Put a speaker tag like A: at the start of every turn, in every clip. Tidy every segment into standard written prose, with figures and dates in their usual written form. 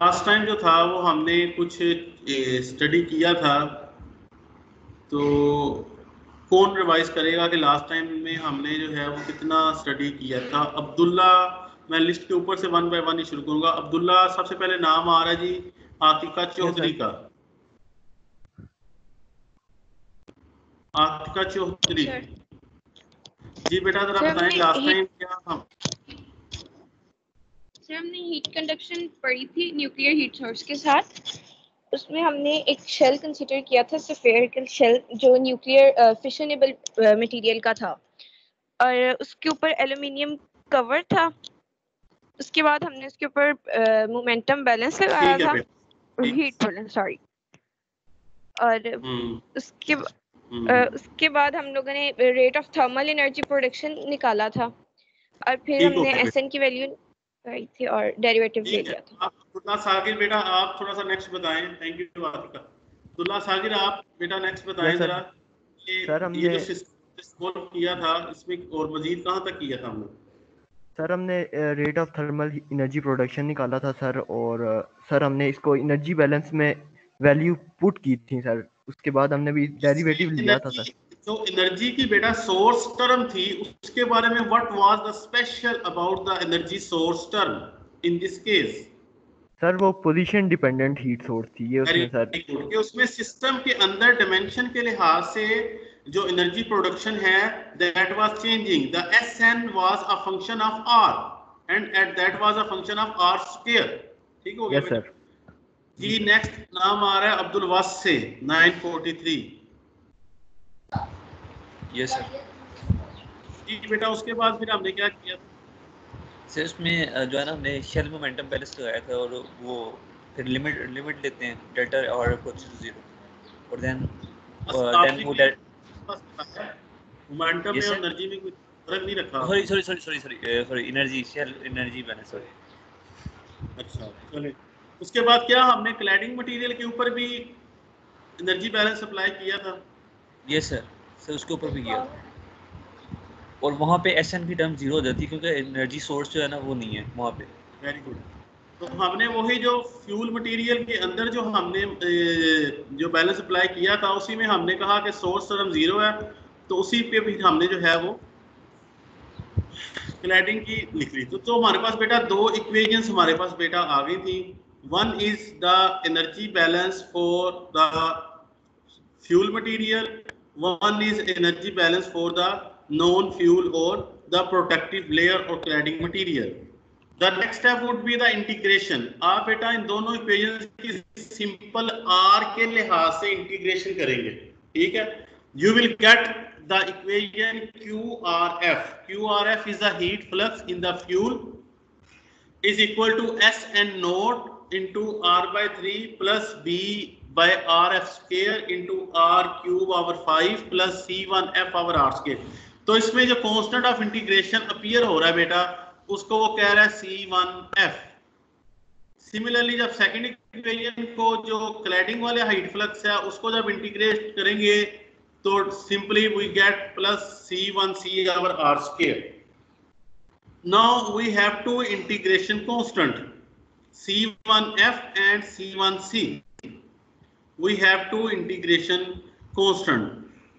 A: Last time जो था वो हमने कुछ स्टडी किया था, तो कौन रिवाइज करेगा कि लास्ट टाइम में हमने जो है वो कितना स्टडी किया था। अब्दुल्ला, मैं लिस्ट के ऊपर से वन बाय वन ही शुरू करूंगा। अब्दुल्ला सबसे पहले नाम आ रहा है जी आतिका चौधरी का। आतिका चौधरी जी बेटा जरा बताएं लास्ट टाइम क्या हम
B: सर हमने हीट कंडक्शन पढ़ी थी न्यूक्लियर हीट सोर्स के साथ। उसमें हमने एक शेल कंसीडर किया था, स्फेरिकल शेल, जो न्यूक्लियर फिशनेबल मटेरियल का था और उसके ऊपर एल्युमिनियम कवर था। उसके बाद हमने उसके ऊपर मोमेंटम बैलेंस लगाया था, हीट बैलेंस सॉरी, और उसके बाद हम लोगों ने rate of thermal energy production निकाला था और फिर हमने एसएन की वैल्यू लगाई थी और डेरिवेटिव ले लिया था।
A: आप अब्दुल्ला सागिर बेटा आप थोड़ा सा नेक्स्ट बताएं। Thank you Atika. अब्दुल्ला सागिर आप बेटा नेक्स्ट बताएं जरा, ये जो सिस्टम किया था इसमें और मजीद कहां तक किया था हमने।
C: सर हमने rate of thermal energy production निकाला था सर, और सर हमने इसको एनर्जी बैलेंस में वैल्यू पुट की थी सर। उसके बाद हमने भी डेरिवेटिव लिया था सर।
A: जो एनर्जी की बेटा सोर्स टर्म थी उसके बारे में what was the special about the energy source term in this case.
C: Sir वो पोजीशन डिपेंडेंट हीट सोर्स थी ये उसमें सर,
A: कि उसमें सिस्टम के अंदर डायमेंशन के लिहाज से जो एनर्जी प्रोडक्शन है that was changing. The SN was a function of R and at that was a function of R square. ठीक हो गया बेटा जी। नेक्स्ट नाम आ रहा है अब्दुल वास से 943।
D: यस सर
A: जी बेटा उसके बाद फिर हमने क्या किया
D: सर? इसमें जो है ना हमने शेल मोमेंटम बैलेंस लगाया था और वो फिर लिमिट लेते हैं डेल्टा और कुछ जीरो और देन वो
A: मोमेंटम में और एनर्जी में कोई फर्क नहीं रखा।
D: Sorry energy shell energy balance sorry.
A: अच्छा चलिए उसके बाद क्या हमने क्लैडिंग मटेरियल के ऊपर भी एनर्जी बैलेंस अप्लाई किया था।
D: यस सर उसके ऊपर भी किया और वहाँ पे एसएन की टर्म जीरो हो जाती है क्योंकि एनर्जी सोर्स जो है ना वो नहीं है वहाँ पे।
A: Very good. तो हमने वही जो फ्यूल मटेरियल के अंदर जो हमने जो बैलेंस अप्लाई किया था उसी में हमने कहा कि सोर्स टर्म जीरो है, तो उसी पे भी हमने जो है वो क्लैडिंग की लिख ली। तो हमारे पास बेटा दो इक्वेशंस हमारे पास बेटा आ गई थी। One is the energy balance for the fuel material, one is energy balance for the non-fuel or the protective layer or cladding material. The next step would be the integration. आप बेटा इन दोनों equations की simple r के लिहाज से integration करेंगे, ठीक है। You will get the equation QRF. QRF is the heat flux in the fuel is equal to SN naught into R by 3 plus B by RF square into R cube over 5 plus C1F over R square। तो इसमें जो constant of integration appear हो रहा है बेटा उसको वो कह रहा है C1F। सिमिलरली जब सेकंड इक्वेशन को जो क्लैडिंग वाले हीट फ्लक्स है उसको जब इंटीग्रेट करेंगे तो simply we get plus C1C over R square। Now we have two integration constant C1F and C1C. We have two integration constant।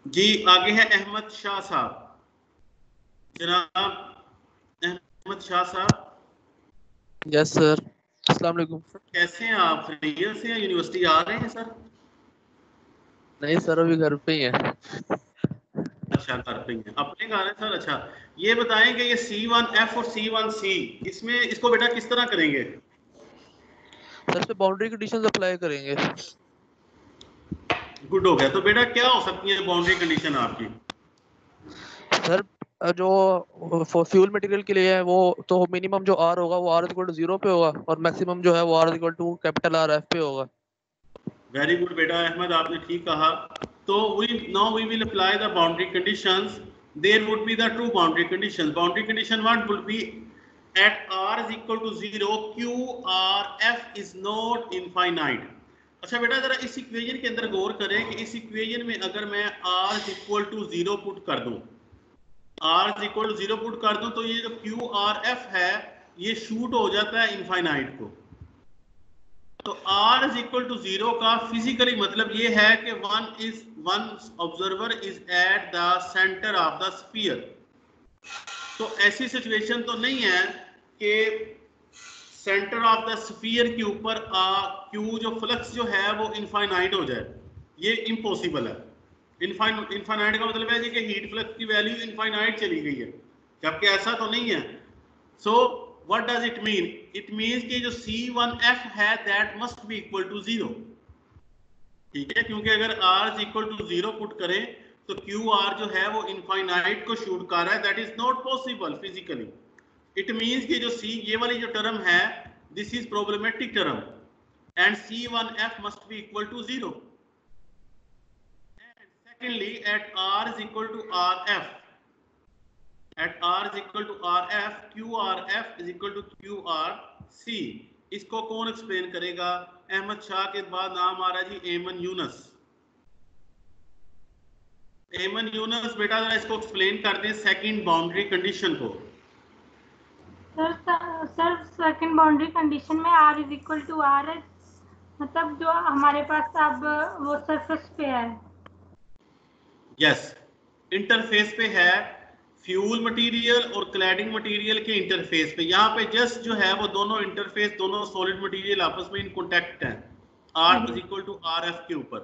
A: जी आगे है अहमद शाह साहब। जनाब अहमद शाह साहब।
E: यस सर अस्सलाम वालेकुम।
A: कैसे हैं आप? खैरियत से हैं? यूनिवर्सिटी आ रहे हैं सर?
E: नहीं सर अभी घर पे ही है।
A: अच्छा घर पे ही है, अपने घर है सर। अच्छा ये बताएं कि ये C1F और C1C इसमें इसको बेटा किस तरह करेंगे?
E: सर इस पे बाउंड्री कंडीशंस अप्लाई करेंगे।
A: गुड हो गया। तो बेटा क्या हो सकती है बाउंड्री कंडीशन आपकी?
E: सर जो फ्यूल मटेरियल के लिए है वो तो मिनिमम जो R होगा वो R=0 पे होगा और मैक्सिमम जो है वो R=R F पे होगा।
A: वेरी गुड बेटा अहमद आपने ठीक कहा। तो now we will apply the boundary conditions. There would be the two boundary conditions. Boundary condition one would be at R is equal to 0 QRF is not infinite। अच्छा बेटा जरा इस इक्वेशन के अंदर गौर करें कि इस इक्वेशन में अगर मैं R is equal to 0 put कर दूं, R is equal to 0 put कर दूं तो ये जो QRF है ये शूट हो जाता है इनफाइनाइट को। तो R इज इक्वल टू 0 का फिजिकली मतलब ये है कि one observer is at the centre of the sphere. तो ऐसी सिचुएशन तो नहीं है कि सेंटर ऑफ द स्फीयर के ऊपर Q जो फ्लक्स जो है वो इनफाइनाइट हो जाए, ये इम्पॉसिबल है। इनफाइनाइट का मतलब है जी कि हीट फ्लक्स की वैल्यू इनफाइनाइट चली गई है, जबकि ऐसा तो नहीं है। So what does it mean? It means कि जो C1F है that must be equal to 0। ठीक है, क्योंकि अगर R is equal to 0 put करें तो QR जो है वो इनफाइनाइट को शूट कर रहा है, that is not possible physically. It means कि जो C ये वाली जो टर्म है this is problematic term and C1F must be equal to 0. And secondly, at R is equal to RF, at R is equal to RF, QRF is equal to QRC. इसको कौन explain करेगा? अहमद शाह के बाद नाम आ रहा है जी एमन यूनस। एमन यूनस बेटा जरा इसको एक्सप्लेन कर दें सेकंड बाउंड्री कंडीशन को।
F: सर सेकंड बाउंड्री कंडीशन में R is equal to R है, मतलब जो हमारे पास अब वो सरफेस पे है।
A: यस, इंटरफेस पे है, फ्यूल मटेरियल और क्लैडिंग मटेरियल के इंटरफेस पे। यहाँ पे जस्ट जो है वो दोनों इंटरफेस, दोनों सॉलिड मटेरियल आपस में इन कांटेक्ट हैं R is equal to RF के ऊपर।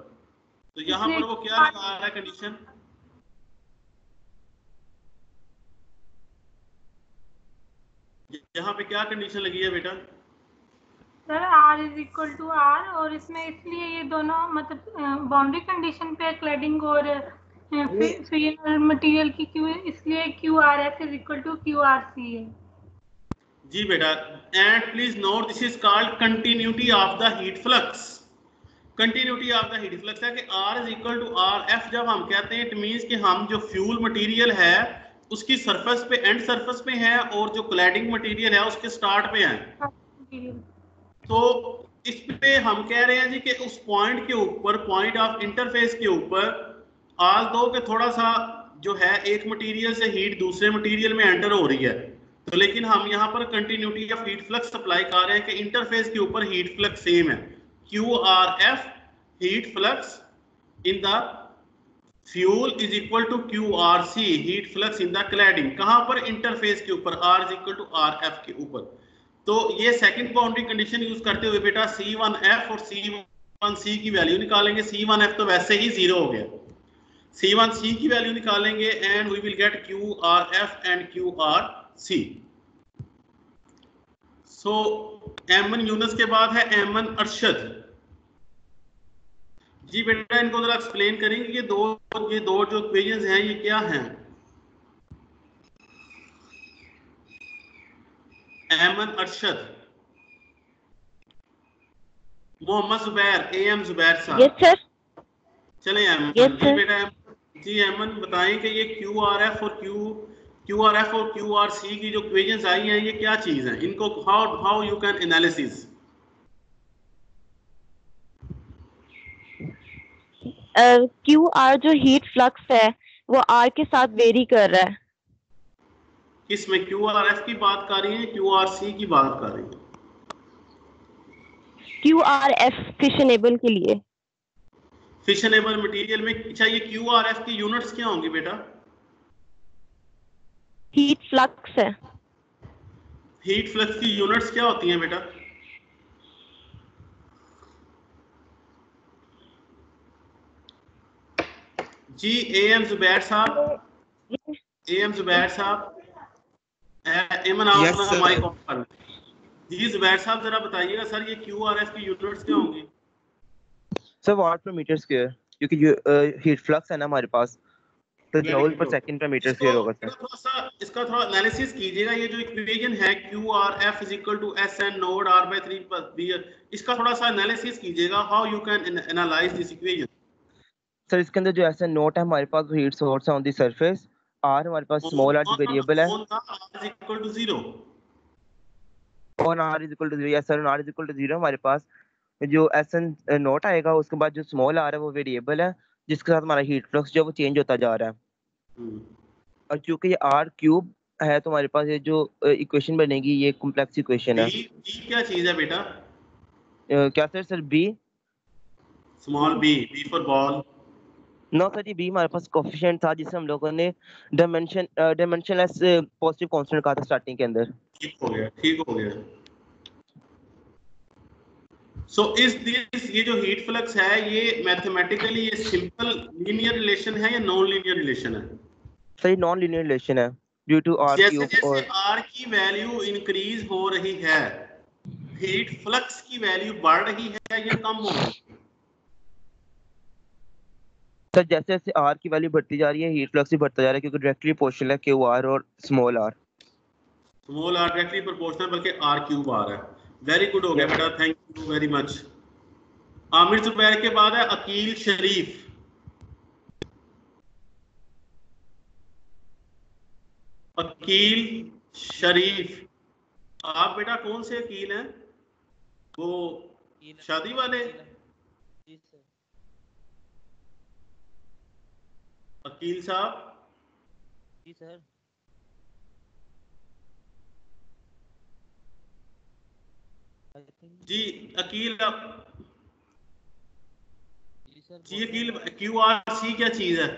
A: तो यहाँ पर वो क्या लगा रहा है कंडीशन? यहाँ पे क्या कंडीशन लगी है बेटा?
F: Sir R is equal to R, और इसमें इसलिए ये दोनों मतलब बाउंड्री कंडीशन पे क्लैडिंग और फ्यूल मटेरियल की क्यू, इसलिए QRF is equal to QRC है।
A: जी बेटा, and please note this is called continuity of the heat flux. Continuity of the heat flux है कि R is equal to RF जब हम कहते हैं इट मींस कि हम जो फ्यूल मटेरियल है उसकी सरफेस पे, एंड सरफेस पे है, और जो क्लैडिंग मटेरियल है उसके स्टार्ट पे है। तो इस पे हम कह रहे हैं जी कि उस पॉइंट के ऊपर, पॉइंट ऑफ इंटरफेस के ऊपर, आल दो के थोड़ा सा जो है एक मटेरियल से हीट दूसरे मटेरियल में एंटर हो रही है, तो लेकिन हम यहाँ पर continuity of heat flux apply कर रहे हैं कि इंटरफेस के ऊपर हीट फ्लक्स सेम है। QRF heat flux in the fuel is equal to QRC heat flux in the cladding. कहाँ पर? इंटरफेस के ऊपर, R is equal to RF के ऊपर। तो ये सेकंड बाउंड्री कंडीशन यूज करते हुए बेटा C1F और C1C की वैल्यू निकालेंगे। C1F तो वैसे ही 0 हो गया, C1C की वैल्यू निकालेंगे and we will get QRF and QRC। So Aiman Yunus के बाद है एमन अरशद। जी बेटा इनको जरा एक्सप्लेन करेंगे ये दो जो इक्वेशंस हैं ये क्या हैं? एमन अरशद, मोहम्मद जुबैर, AM जुबैर साहब।
B: Yes sir.
A: चले एमन। जी बेटा जी एमन बताएं कि ये QRF और QRC की जो इक्वेशंस आई हैं ये क्या चीज है? इनको how you can analysis?
B: QR जो हीट फ्लक्स है वो R के साथ वेरी कर रहा है।
A: किसमें? QRF की बात कर रही है, QRC की बात कर रही है?
B: QRF फिशनेबल के लिए।
A: फिशनेबल मटेरियल में। अच्छा, ये QRF की यूनिट्स क्या होंगी बेटा?
B: हीट फ्लक्स है।
A: हीट फ्लक्स की यूनिट्स क्या होती हैं बेटा? जी AM जुबैर साहब, AM जुबैर साहब, एमन आओ अपना माइक ऑन कर। जी जुबैर साहब जरा बताइएगा सर ये QRF की यूनिट्स क्या होंगी?
G: सर वाट पर मीटर स्क्वायर, क्योंकि जो हीट फ्लक्स है ना हमारे पास, तो जूल पर सेकंड पर मीटर स्क्वायर होगा सर।
A: इसका थोड़ा एनालिसिस कीजिएगा। ये जो इक्वेशन है QRF = SN node R/3 + B, इसका थोड़ा सा एनालिसिस कीजिएगा। How you can analyse this equation?
G: Sir इसके अंदर जो SN नोट है हमारे पास, हीट सोर्स है ऑन द सरफेस, R हमारे पास स्मॉल r वेरिएबल है,
A: R = 0
G: और R = 0। यस सर, R = 0 हमारे पास जो SN नोट आएगा, उसके बाद जो स्मॉल r है वो वेरिएबल है जिसके साथ हमारा हीट फ्लक्स जो वो चेंज होता जा रहा है। और क्योंकि ये R³ है तो हमारे पास ये जो इक्वेशन बनेगी ये कॉम्प्लेक्स इक्वेशन है।
A: D क्या चीज है बेटा?
G: क्या sir B?
A: Small B for ball.
G: No sir, ये बी हमारे पास कोफिशिएंट था जिसे हम लोगों ने डायमेंशनलेस पॉजिटिव कांस्टेंट कहा था स्टार्टिंग के अंदर।
A: ठीक हो गया। सो ये जो हीट फ्लक्स है ये मैथमेटिकली ये सिंपल लीनियर रिलेशन है या नॉन लीनियर रिलेशन है?
G: सर ये नॉन लीनियर रिलेशन है ड्यू टू आर
A: जैसे
G: क्यूब
A: जैसे
G: और
A: आर की वैल्यू इंक्रीज हो रही है हीट फ्लक्स की वैल्यू बढ़ रही है या कम हो रही है?
G: सर जैसे जैसे आर की वैल्यू बढ़ती जा रही है हीट फ्लक्स भी बढ़ता जा रहा है क्योंकि डायरेक्टली प्रोपोर्शनल है क्यू आर और small R.
A: Small R directly proportional बल्कि आर क्यूब आ रहा है। वेरी गुड हो गया बेटा, thank you very much. Aamir Zubair के बाद है अकील शरीफ। अकील शरीफ, आप बेटा कौन से अकील हैं? वो शादी वाले?
D: जी सर।
A: अकील साहब?
D: जी सर।
A: जी अकील आप
D: जी सर।
A: जी अकील, क्यू आर सी क्या चीज है?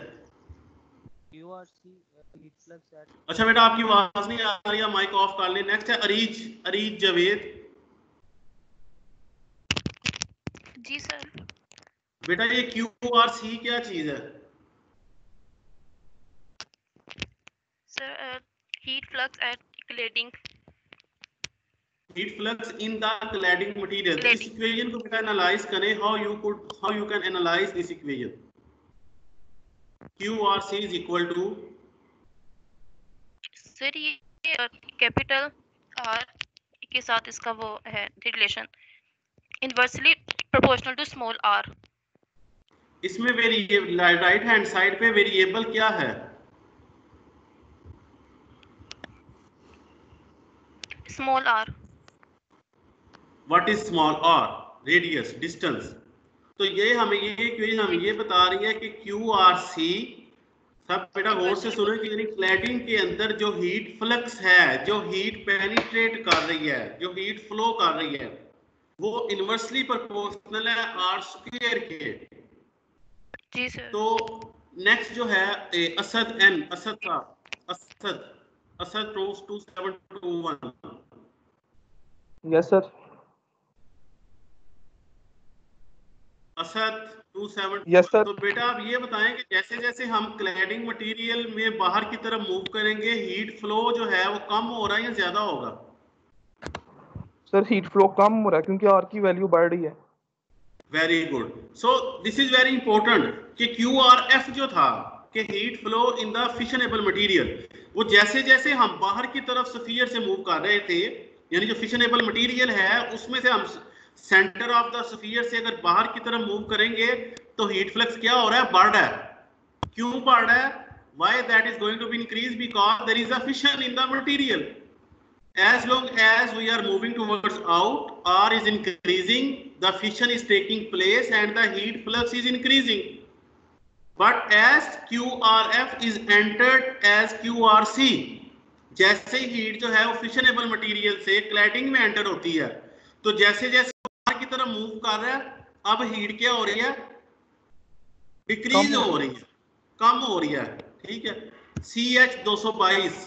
D: QRC heat flux at.
A: अच्छा बेटा आपकी आवाज नहीं आ रही है, माइक ऑफ कर ले। नेक्स्ट है अरीज जावेद।
B: जी सर।
A: बेटा ये क्यू आर सी क्या चीज है?
B: Sir heat flux at cladding.
A: Heat flux in the cladding material. इस इक्वेशन को बेटा एनालाइज करें, how you can analyse this equation. Q R C is equal to,
B: sir ये कैपिटल आर के साथ इसका वो है relation, inversely proportional to small R.
A: इसमें वेरिएबल राइट हैंड साइड पे वेरिएबल क्या है?
B: Small R.
A: What is small R? Radius, distance. तो ये इक्वेशन हमें ये बता रही है कि क्यू आर सी, सब बेटा गौर से सुनो, कि यानी क्लैडिंग के अंदर जो हीट फ्लक्स है, जो हीट पेनिट्रेट कर रही है, जो हीट फ्लो कर रही है, वो इनवर्सली प्रोपोर्शनल है आर स्क्वायर के।
B: जी सर।
A: तो नेक्स्ट जो है असद एन, असद साहब, Asad 2721।
E: Yes sir.
A: Asad 27।
E: Yes sir.
A: तो बेटा आप ये बताएं कि जैसे जैसे हम क्लैडिंग मटेरियल में बाहर की तरफ मूव करेंगे हीट फ्लो जो है वो कम हो रहा है या ज्यादा होगा?
E: सर हीट फ्लो कम हो रहा है क्योंकि आर की वैल्यू बढ़ रही है।
A: Very good. So this is very important कि क्यू आर एफ जो था कि heat flow in the fissionable material, वो जैसे जैसे हम बाहर की तरफ स्फीयर से मूव कर रहे थे, यानी जो फिशनेबल मटेरियल है उसमें से हम सेंटर ऑफ द स्फीयर से अगर बाहर की तरफ मूव करेंगे तो हीट फ्लक्स क्या हो रहा है? बढ़ रहा है। क्यों बढ़ रहा है? why that is going to be increased? Because there is a fission in the material. As long as we are moving towards out, R is increasing, the fission is taking place and the heat flux is increasing. But as QRF is entered as QRC, जैसे heat जो है वो fissionable material से cladding में enter होती है, तो जैसे जैसे बाहर की तरफ मूव कर रहा है, अब हीट क्या हो रही है? डिक्रीज हो रही है, कम हो रही है। ठीक है। CH 222,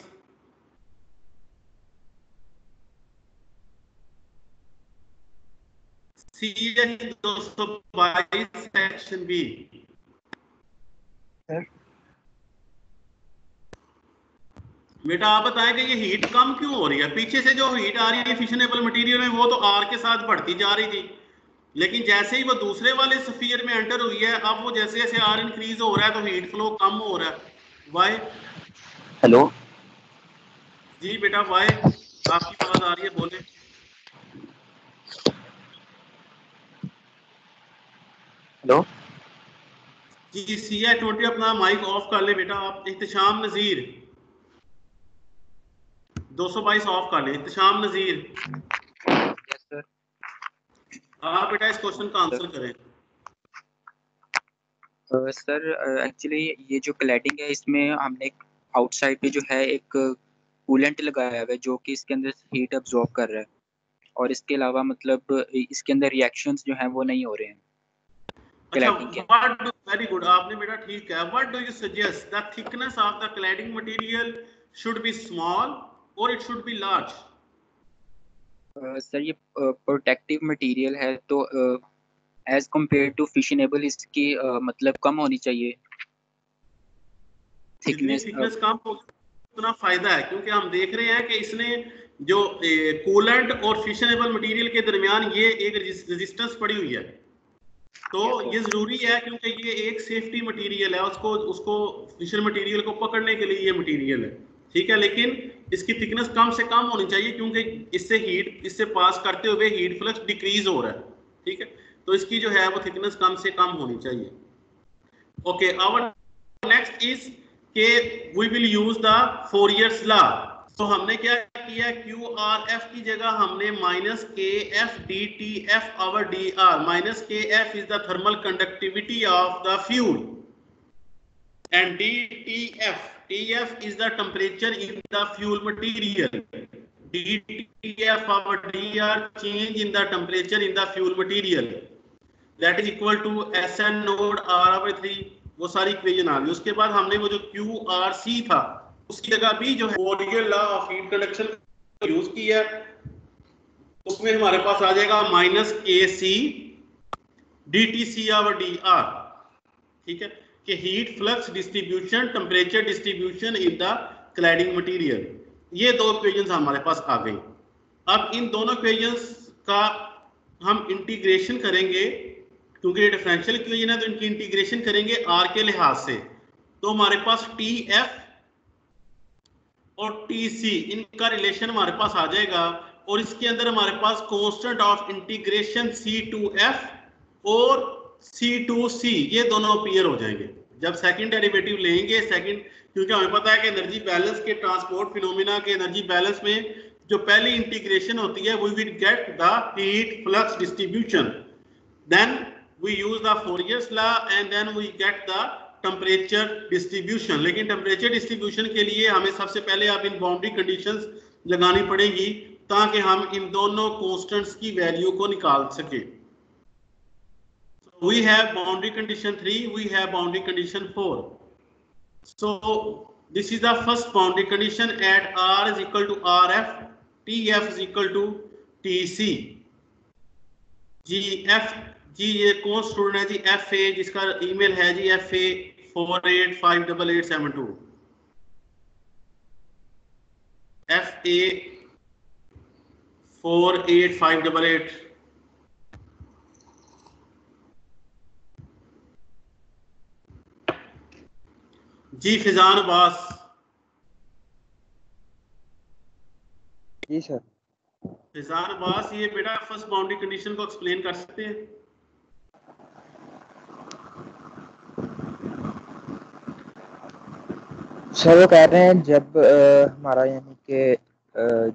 A: CH 222 section B. बेटा आप बताएं कि ये हीट कम क्यों हो रही है? पीछे से जो हीट आ रही है फिशनेबल मटेरियल में वो तो आर के साथ बढ़ती जा रही थी, लेकिन जैसे ही वो दूसरे वाले स्फीयर में एंटर हुई है, अब वो जैसे जैसे आर इंक्रीज हो रहा है तो हीट फ्लो कम हो रहा है। वाई?
G: हेलो
A: जी बेटा वाई, आपकी आवाज आ रही है, बोले।
G: हेलो
A: जी CI 20 अपना माइक ऑफ कर ले बेटा आप। इhtisham नजीर 222 ऑफ कर ले। इhtisham नजीर,
G: यस सर।
A: आप बेटा इस क्वेश्चन का आंसर करें।
H: सर एक्चुअली ये जो क्लैडिंग है इसमें हमने आउटसाइड पे जो है एक कूलेंट लगाया हुआ है जो कि इसके अंदर हीट अब्जॉर्ब कर रहा है। और इसके अलावा मतलब इसके अंदर रिएक्शंस जो हैं वो नहीं हो रहे हैं क्लैडिंग के।
A: वेरी गुड, आपने बेटा ठीक है। What do you suggest the thickness of the cladding material should be small और it should be large?
H: Sir ये प्रोटेक्टिव मटेरियल है तो एज कंपेयर टू फिशनेबल इसकी मतलब कम होनी चाहिए थिकनेस
A: कम हो उतना फायदा है, क्योंकि हम देख रहे हैं कि इसने जो कूलेंट और फिशनेबल मटेरियल के दरमियान ये एक रेजिस्टेंस पड़ी हुई है, तो ये जरूरी है क्योंकि ये एक सेफ्टी मटेरियल है, उसको फिशर मटेरियल को पकड़ने के लिए ये मटेरियल है, ठीक है। लेकिन इसकी थिकनेस कम से कम होनी चाहिए क्योंकि इससे पास करते हुए हीट फ्लक्स डिक्रीज हो रहा है, ठीक है। तो इसकी जो है वो थिकनेस कम से कम होनी चाहिए। ओके, आवर नेक्स्ट इज के we will use the Fourier's law. तो हमने क्या किया, QRF की जगह हमने -KF DTF over DR। -KF is the thermal conductivity of the fuel and TF is the temperature in the fuel material। DTF over DR change in the temperature in the fuel material, that is equal to SN node R/3। वो सारी equation आ गई। उसके बाद हमने वो जो QRC था उसकी जगह भी जो है Fourier law of heat conduction use किया, उसमें हमारे पास आ जाएगा -KC DTC/DR, ठीक है, कि heat flux distribution temperature distribution in the cladding material. ये दो इक्वेशंस हमारे पास आ गई। अब इन दोनों इक्वेशंस का हम इंटीग्रेशन करेंगे, क्योंकि ये डिफरेंशियल इक्वेशन है तो इनकी इंटीग्रेशन करेंगे आर के लिहाज से। तो हमारे पास TF और TC इनका रिलेशन हमारे पास आ जाएगा, और इसके अंदर हमारे पास कांस्टेंट ऑफ इंटीग्रेशन C2F और C2C ये दोनों अपीयर हो जाएंगे जब सेकंड डेरिवेटिव लेंगे। क्योंकि हमें पता है कि एनर्जी बैलेंस के ट्रांसपोर्ट फिनोमिना के एनर्जी बैलेंस में जो पहली इंटीग्रेशन होती है, we will get the heat flux distribution, then we use the Fourier's law and then we get the temperature distribution। लेकिन टेम्परेचर डिस्ट्रीब्यूशन के लिए हमें सबसे पहले अब इन बाउंड्री कंडीशंस लगानी पड़ेगी ताकि हम इन दोनों कांस्टेंट्स की वैल्यू को निकाल सके। we have boundary condition 3, we have boundary condition 4। so this is the first boundary condition at R is equal to RF, TF is equal to TC। जी ये कौन स्टूडेंट है जी? FA, जिसका ईमेल है जी FA 48588872। FA 48588। जी फिजान अब्बास।
G: जी sir.
A: Fizaan Abbas, ये बेटा first boundary condition को explain कर सकते हैं?
G: सर वो कह रहे हैं जब हमारा यानी कि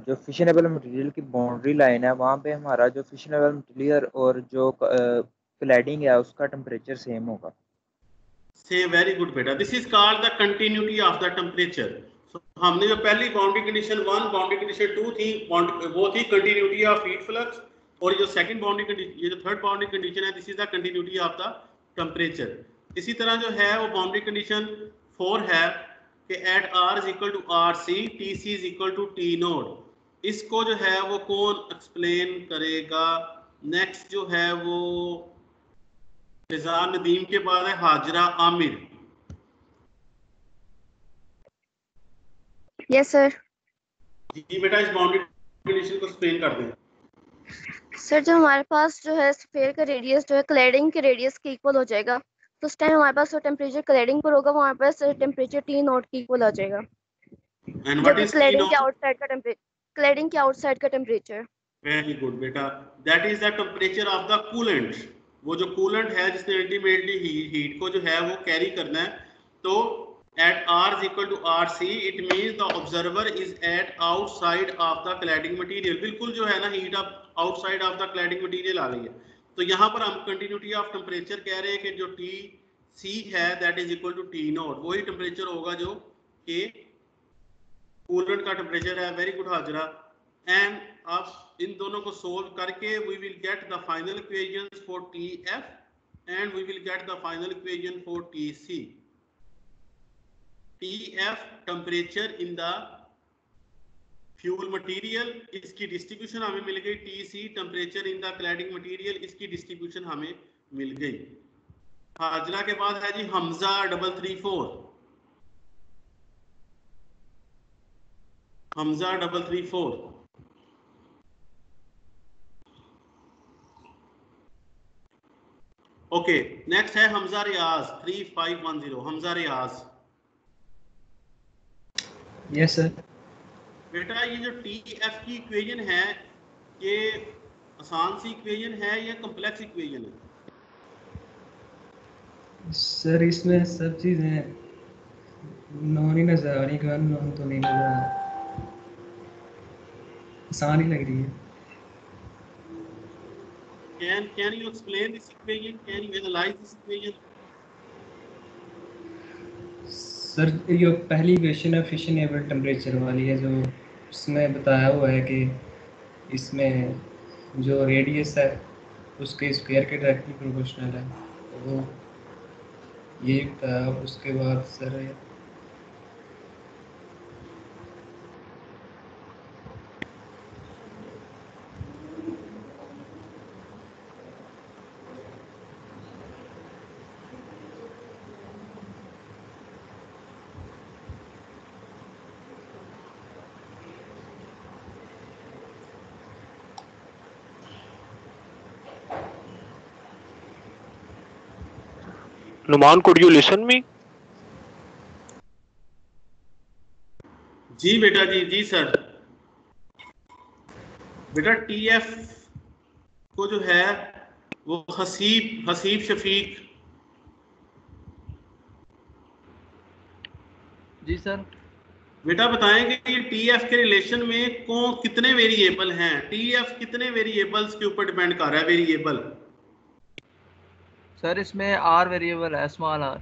G: जो फिशनेबल मटेरियल की बाउंड्री लाइन है वहाँ पे हमारा जो फिशनेबल मटेरियल और जो क्लैडिंग है उसका टेम्परेचर सेम होगा।
A: से वेरी गुड बेटा, this is called the continuity of the temperature. हमने जो पहली बाउंड्री कंडीशन 1, बाउंड्री कंडीशन 2 थी, वो थी कंटिन्यूटी ऑफ हीट फ्लक्स, और जो सेकंड बाउंड्री कंडीशन, ये जो थर्ड बाउंड्री कंडीशन है, this is the continuity of the temperature. इसी तरह जो है वो बाउंड्री कंडीशन 4 है कि at R is equal to RC, TC is equal to T naught. इसको जो है वो कौन एक्सप्लेन करेगा? नेक्स्ट जो है वो फिजान नदीम के बाद है हाजरा आमिर।
B: Yes sir.
A: जी बेटा, इस बाउंड्री कंडीशन को एक्सप्लेन कर दें।
B: सर जो हमारे पास जो है स्फीयर का रेडियस जो है क्लैडिंग के रेडियस के इक्वल हो जाएगा, तो उस टाइम हमारे पास जो टेम्परेचर क्लैडिंग पर होगा वो हमारे पास टेम्परेचर T नोट के इक्वल आ जाएगा।
A: एंड व्हाट इज
B: क्लैडिंग के आउटसाइड का टेम्परेचर, क्लैडिंग के आउटसाइड का टेम्परेचर।
A: वेरी गुड बेटा, that is the temperature of the coolant. वो जो कूलेंट है जिसने अल्टीमेटली हीट को जो है वो कैरी करना है, तो at R is equal to RC, it means the observer is at outside of the cladding material। बिल्कुल जो है ना हीट अब outside of the cladding material आ गई है। तो यहाँ पर हम कंटिन्यूटी ऑफ टेम्परेचर कह रहे हैं कि जो TC है that is equal to T naught, वही टेम्परेचर होगा जो कि कूलेंट का टेम्परेचर है। Very good Hazra. एंड अब इन दोनों को सोल्व करके we will get the final equations for TF and we will get the final equation for TC। TF temperature in the fuel material, इसकी डिस्ट्रीब्यूशन हमें मिल गई। TC temperature in the cladding material, इसकी distribution हमें मिल गई। हाजरा के बाद है जी हमजा 334, हमजा 334। ओके, नेक्स्ट है हमजा रियाज 3510, हमजा रियाज।
I: Yes sir.
A: बेटा ये जो TF की इक्वेशन है, ये आसान सी इक्वेशन है या कॉम्प्लेक्स इक्वेशन है?
I: सर इसमें सब चीज़ें नॉन ही नजर आ रही, नॉन तो नहीं नजर आ रही, आसान ही लग रही है।
A: Can you explain this equation? Can you analyze this equation?
I: Sir ये पहली इक्वेशन है फिशनेबल टेम्परेचर वाली है, जो उसमें बताया हुआ है कि इसमें जो रेडियस है उसके स्क्वायर के डायरेक्टली प्रोपोर्शनल है, तो वो ये था। उसके बाद sir
E: Numan, could you listen me?
A: जी बेटा, जी सर। बेटा TF को जो है वो हसीब शफीक।
E: जी सर।
A: बेटा बताएंगे ये TF के रिलेशन में कितने वेरिएबल हैं? TF कितने वेरिएबल्स के ऊपर डिपेंड कर रहा है? वेरिएबल
E: सर इसमें R वेरिएबल है, स्मॉल r।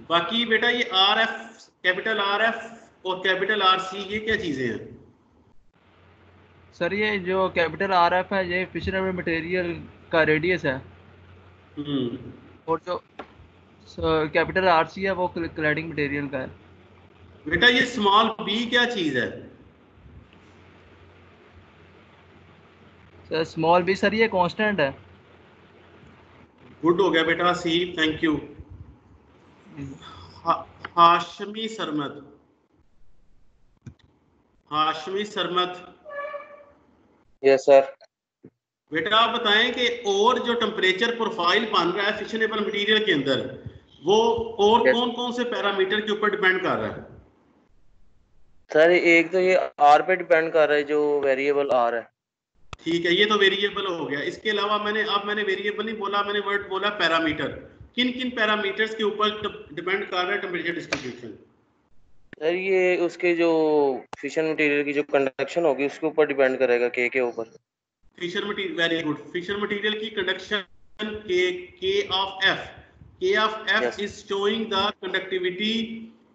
A: बाकी बेटा ये RF, कैपिटल RF और कैपिटल RC ये क्या चीजें हैं?
E: सर ये जो कैपिटल RF है ये फिशनेबल मटेरियल का रेडियस है, और जो कैपिटल RC है वो क्लैडिंग मटेरियल का है।
A: बेटा ये स्मॉल b क्या चीज है?
E: सर स्मॉल b सर ये कांस्टेंट है।
A: गुड हो गया बेटा see, thank you. Hashmi Sarmad, Hashmi Sarmad.
G: Yes sir.
A: बेटा आप बताएं कि और जो टेम्परेचर प्रोफाइल बन रहा है फिशनेबल मटेरियल के अंदर, वो और कौन कौन से पैरामीटर के ऊपर डिपेंड कर रहा है?
G: सर एक तो ये R पे डिपेंड कर रहा है, जो वेरिएबल R है।
A: ठीक है, ये तो वेरिएबल हो गया। इसके अलावा मैंने वेरिएबल नहीं बोला, मैंने वर्ड बोला पैरामीटर। किन किन पैरामीटर्स के ऊपर डिपेंड कर रहा है टेम्परेचर डिस्ट्रीब्यूशन?
G: सर ये उसके जो फिशन मटेरियल की जो कंडक्शन होगी उसके ऊपर डिपेंड करेगा, के ऊपर।
A: Fissile material, very good. Fissile material की conduction K of F is showing the conductivity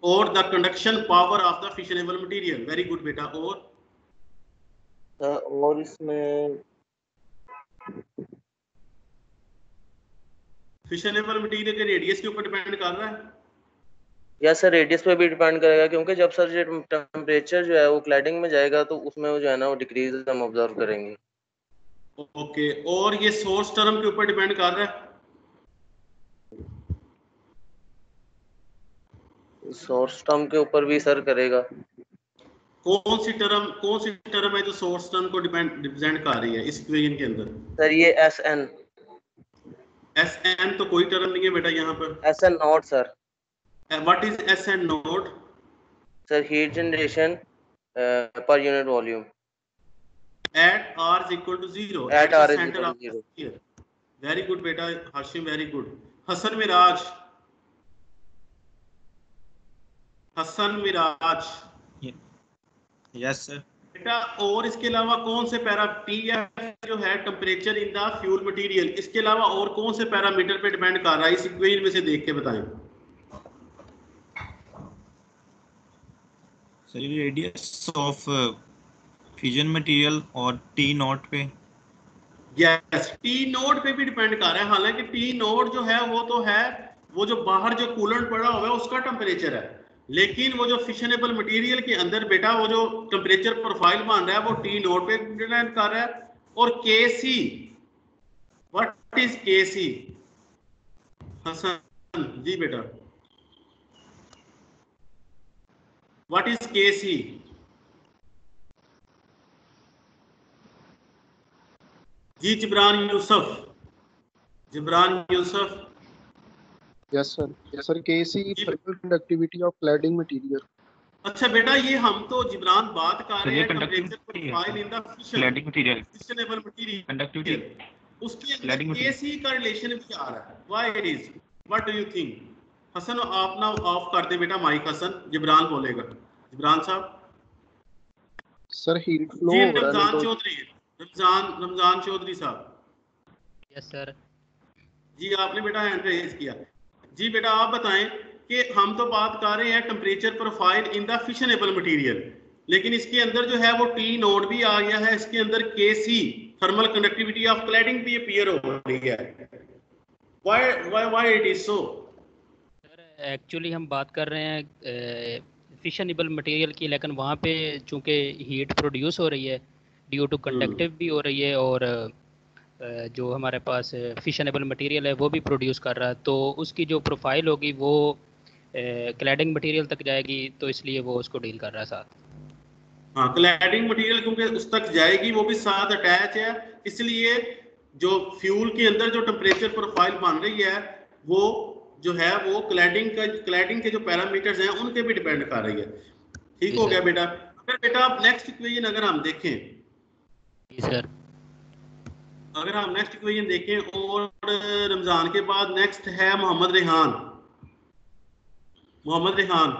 A: or the conduction power of the fissionable material. Very good बेटा।
G: और इसमें
A: फिशनेबल मटेरियल के रेडियस के ऊपर डिपेंड कर रहा है?
G: यस सर, रेडियस पे भी डिपेंड करेगा, क्योंकि जब सर टेम्परेचर जो है वो क्लैडिंग में जाएगा तो उसमें वो जो है ना वो डिक्रीज हम ऑब्जर्व करेंगे।
A: ओके, और ये सोर्स टर्म के ऊपर डिपेंड कर रहा है?
G: सोर्स टर्म के ऊपर भी सर करेगा।
A: कौन सी टर्म है जो सोर्स टर्म को रिप्रेजेंट कर रही है इस इक्वेशन के अंदर?
G: सर ये SN।
A: SN तो कोई टर्म नहीं है बेटा यहाँ पर।
G: SN not sir.
A: What is SN not?
G: Sir heat generation per unit volume
A: at r is equal to 0
G: at
A: the
G: r is
A: center
G: equal
A: of
G: to 0.
A: here. Very good beta Hashim, very good. Hassan Miraj, Hassan Miraj।
J: Yes sir.
A: बेटा और इसके अलावा कौन से para TF जो है temperature in the fuel material, इसके अलावा और कौन से पैरामीटर पे डिपेंड कर रहा है? इस इक्वेशन में से देख के बताएं।
J: सर ये रेडियस ऑफ फ्यूजन मटेरियल और टी नॉट पे
A: यस, टी नोड पे भी डिपेंड कर रहा है। हालांकि टी नोड जो है वो तो है वो जो बाहर जो कूलेंट पड़ा हुआ है उसका टेम्परेचर है, लेकिन वो जो फिशनेबल मटेरियल के अंदर बेटा वो जो टेम्परेचर प्रोफाइल बन रहा है वो टी नोड पे डिपेंड कर रहा है। और KC, what is KC? Hasan ji बेटा, व्हाट इज केसी? जी Jibran Yusuf, Jibran Yusuf.
K: Yes sir KC thermal conductivity of cladding material.
A: अच्छा बेटा, ये हम तो जिब्रान बात कर रहे हैं
J: conductivity
A: profile in the
J: cladding material
A: fissionable material,
J: conductivity
A: उसके अंदर केसी का रिलेशन भी आ रहा है। Why it is, what do you think? Hasan आप ना ऑफ कर दे बेटा माइक, हसन। जिब्रान बोलेगा, जिब्रान साहब।
K: सर हीट फ्लो
A: जी
K: हो रहा है
A: रमजान चौधरी, रमजान चौधरी साहब।
L: Yes sir.
A: जी आपने बेटा हैंड रेज किया। जी बेटा आप बताएं कि हम तो बात कर रहे हैं temperature profile in the fissionable material, लेकिन इसके अंदर जो है वो टी नोड भी आ गया है, इसके अंदर केसी थर्मल कंडक्टिविटी ऑफ क्लैडिंग भी अपीयर हो रही है। Why it is so?
L: Sir actually हम बात कर रहे हैं फिशनेबल मटेरियल की, लेकिन वहाँ पे चूंकि हीट प्रोड्यूस हो रही है ड्यू टू कंडक्टिव भी हो रही है, और जो हमारे पास फिशनेबल मटेरियल है वो भी प्रोड्यूस कर रहा है, तो उसकी जो प्रोफाइल होगी वो क्लैडिंग मटेरियल तक जाएगी, तो इसलिए वो उसको डील कर रहा है साथ।
A: हाँ, क्लैडिंग मटेरियल क्योंकि उस तक जाएगी वो भी साथ अटैच है, इसलिए जो फ्यूल के अंदर जो टेम्परेचर प्रोफाइल बन रही है वो जो है वो क्लैडिंग के जो पैरामीटर्स हैं उनके भी डिपेंड कर रही है। ठीक हो गया बेटा। अगर बेटा आप नेक्स्ट इक्वेशन अगर हम देखें,
L: जी सर,
A: अगर हम नेक्स्ट इक्वेशन देखें, और रमजान के बाद नेक्स्ट है मोहम्मद रेहान। मोहम्मद रेहान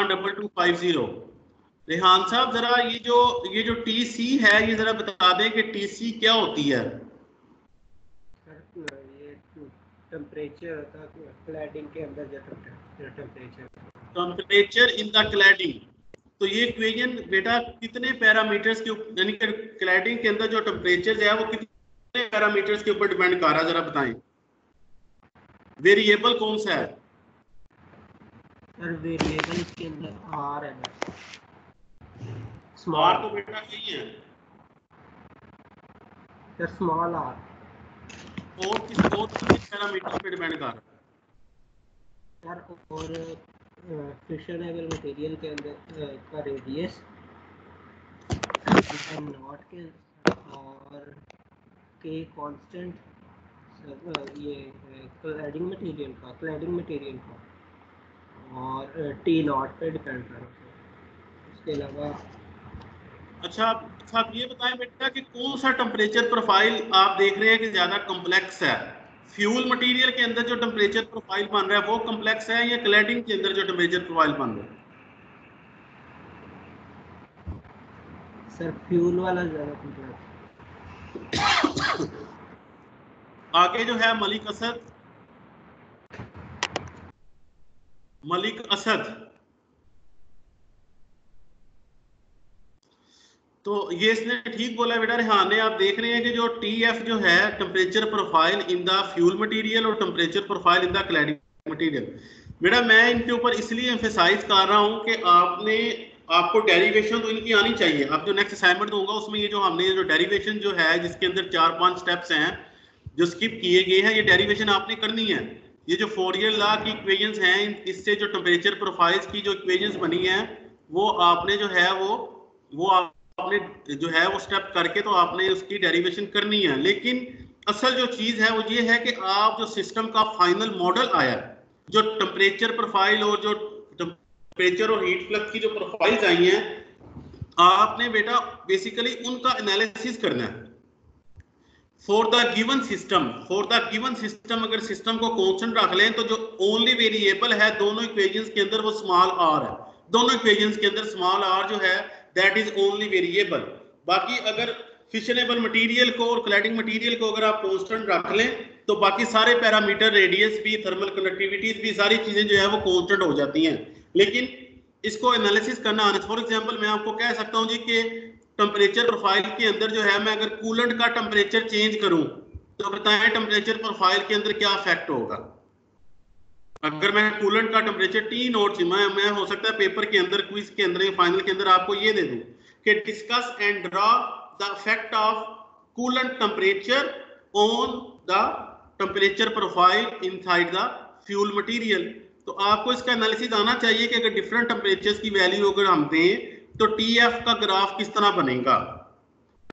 A: 2250। रेहान साहब जरा ये जो टीसी है ये जरा बता दें कि टीसी क्या होती है।
I: ये टेम्परेचर होता है क्लैडिंग के अंदर जो
A: टेम्परेचर इन द क्लैडिंग। तो ये इक्वेशन बेटा कितने पैरामीटर्स के यानी कि क्लैडिंग के अंदर जो टेम्परेचर है वो कितने पैरामीटर्स के ऊपर डिपेंड कर रहा है, जरा बताएं। वेरिएबल कौन सा है?
I: सर वेरिएबल इसके अंदर आर है,
A: स्मॉल तो बेटा यही है
I: सर, स्मॉल आर।
A: और कितने पैरामीटर्स पे डिपेंड कर रहा है
I: सर? और फिशनेबल मटेरियल के अंदर का रेडियस नॉट के और के कांस्टेंट, ये क्लैडिंग मटेरियल का और टी नॉट पे डिपेंड कर रहा है। इसके अलावा
A: अच्छा आप ये बताएं बेटा कि कौन सा टेम्परेचर प्रोफाइल आप देख रहे हैं कि ज्यादा कॉम्प्लेक्स है? फ्यूल मटेरियल के अंदर जो टेम्परेचर प्रोफाइल बन रहा है वो कॉम्प्लेक्स है या क्लैडिंग के अंदर जो टेम्परेचर प्रोफाइल बन रहा है?
I: सर फ्यूल वाला ज्यादा कॉम्प्लेक्स।
A: आगे जो है मलिक असद, तो ये इसने ठीक बोला बेटा रेहान ने। आप देख रहे हैं कि जो टीएफ जो है temperature profile in the fuel material और temperature profile in the cladding material. बेटा मैं इनके ऊपर इसलिए एम्फेसाइज कर रहा हूं कि आपको डेरिवेशन तो इनकी आनी चाहिए। अब जो नेक्स्ट असाइनमेंट दूंगा उसमें ये जो हमने जो डेरिवेशन जो है जिसके अंदर 4-5 स्टेप्स हैं जो स्किप किए गए हैं, ये डेरिवेशन आपने करनी है। ये जो फोरियर लॉ की इक्वेशंस हैं, इससे जो टेम्परेचर प्रोफाइल्स की जो इक्वेशंस बनी हैं वो आपने जो है वो आपने जो है वो स्टेप करके तो आपने उसकी डेरिवेशन करनी है। लेकिन असल जो चीज है वो ये है कि आप जो सिस्टम का फाइनल मॉडल आया, जो टेम्परेचर प्रोफाइल और जो टेम्परेचर और हीट फ्लक्स की जो प्रोफाइल्स आई हैं, आपने बेटा बेसिकली उनका एनालिसिस करना है फॉर द गिवन सिस्टम। अगर सिस्टम को कांस्टेंट रख लें तो जो ओनली वेरिएबल है दोनों इक्वेशंस के अंदर वो स्मॉल आर है। दोनों इक्वेशंस के अंदर स्मॉल आर जो है दैट इज ओनली वेरिएबल। बाकी अगर फिशनेबल मटेरियल को और क्लैडिंग मटेरियल को अगर आप कांस्टेंट रख लें तो बाकी सारे पैरामीटर, रेडियस भी, थर्मल कंडक्टिविटीज भी, सारी चीजें जो है वो कांस्टेंट हो जाती हैं। लेकिन इसको एनालिसिस करना आना। फॉर एग्जांपल मैं आपको कह सकता हूं जी कि टेम्परेचर प्रोफाइल के अंदर जो है, मैं अगर कूलेंट का टेम्परेचर चेंज करूं तो बताएं टेम्परेचर प्रोफाइल के अंदर क्या इफेक्ट होगा। अगर मैं कूलेंट का टेम्परेचर टी नोट मैं हो सकता है पेपर के अंदर, क्विज के अंदर या फाइनल के अंदर आपको ये दे दूं कि discuss and draw the effect of coolant temperature on the temperature profile inside the fuel material. तो आपको इसका एनालिसिस आना चाहिए कि अगर डिफरेंट टेम्परेचर्स की वैल्यू अगर हम दें तो टीएफ का ग्राफ किस तरह बनेगा।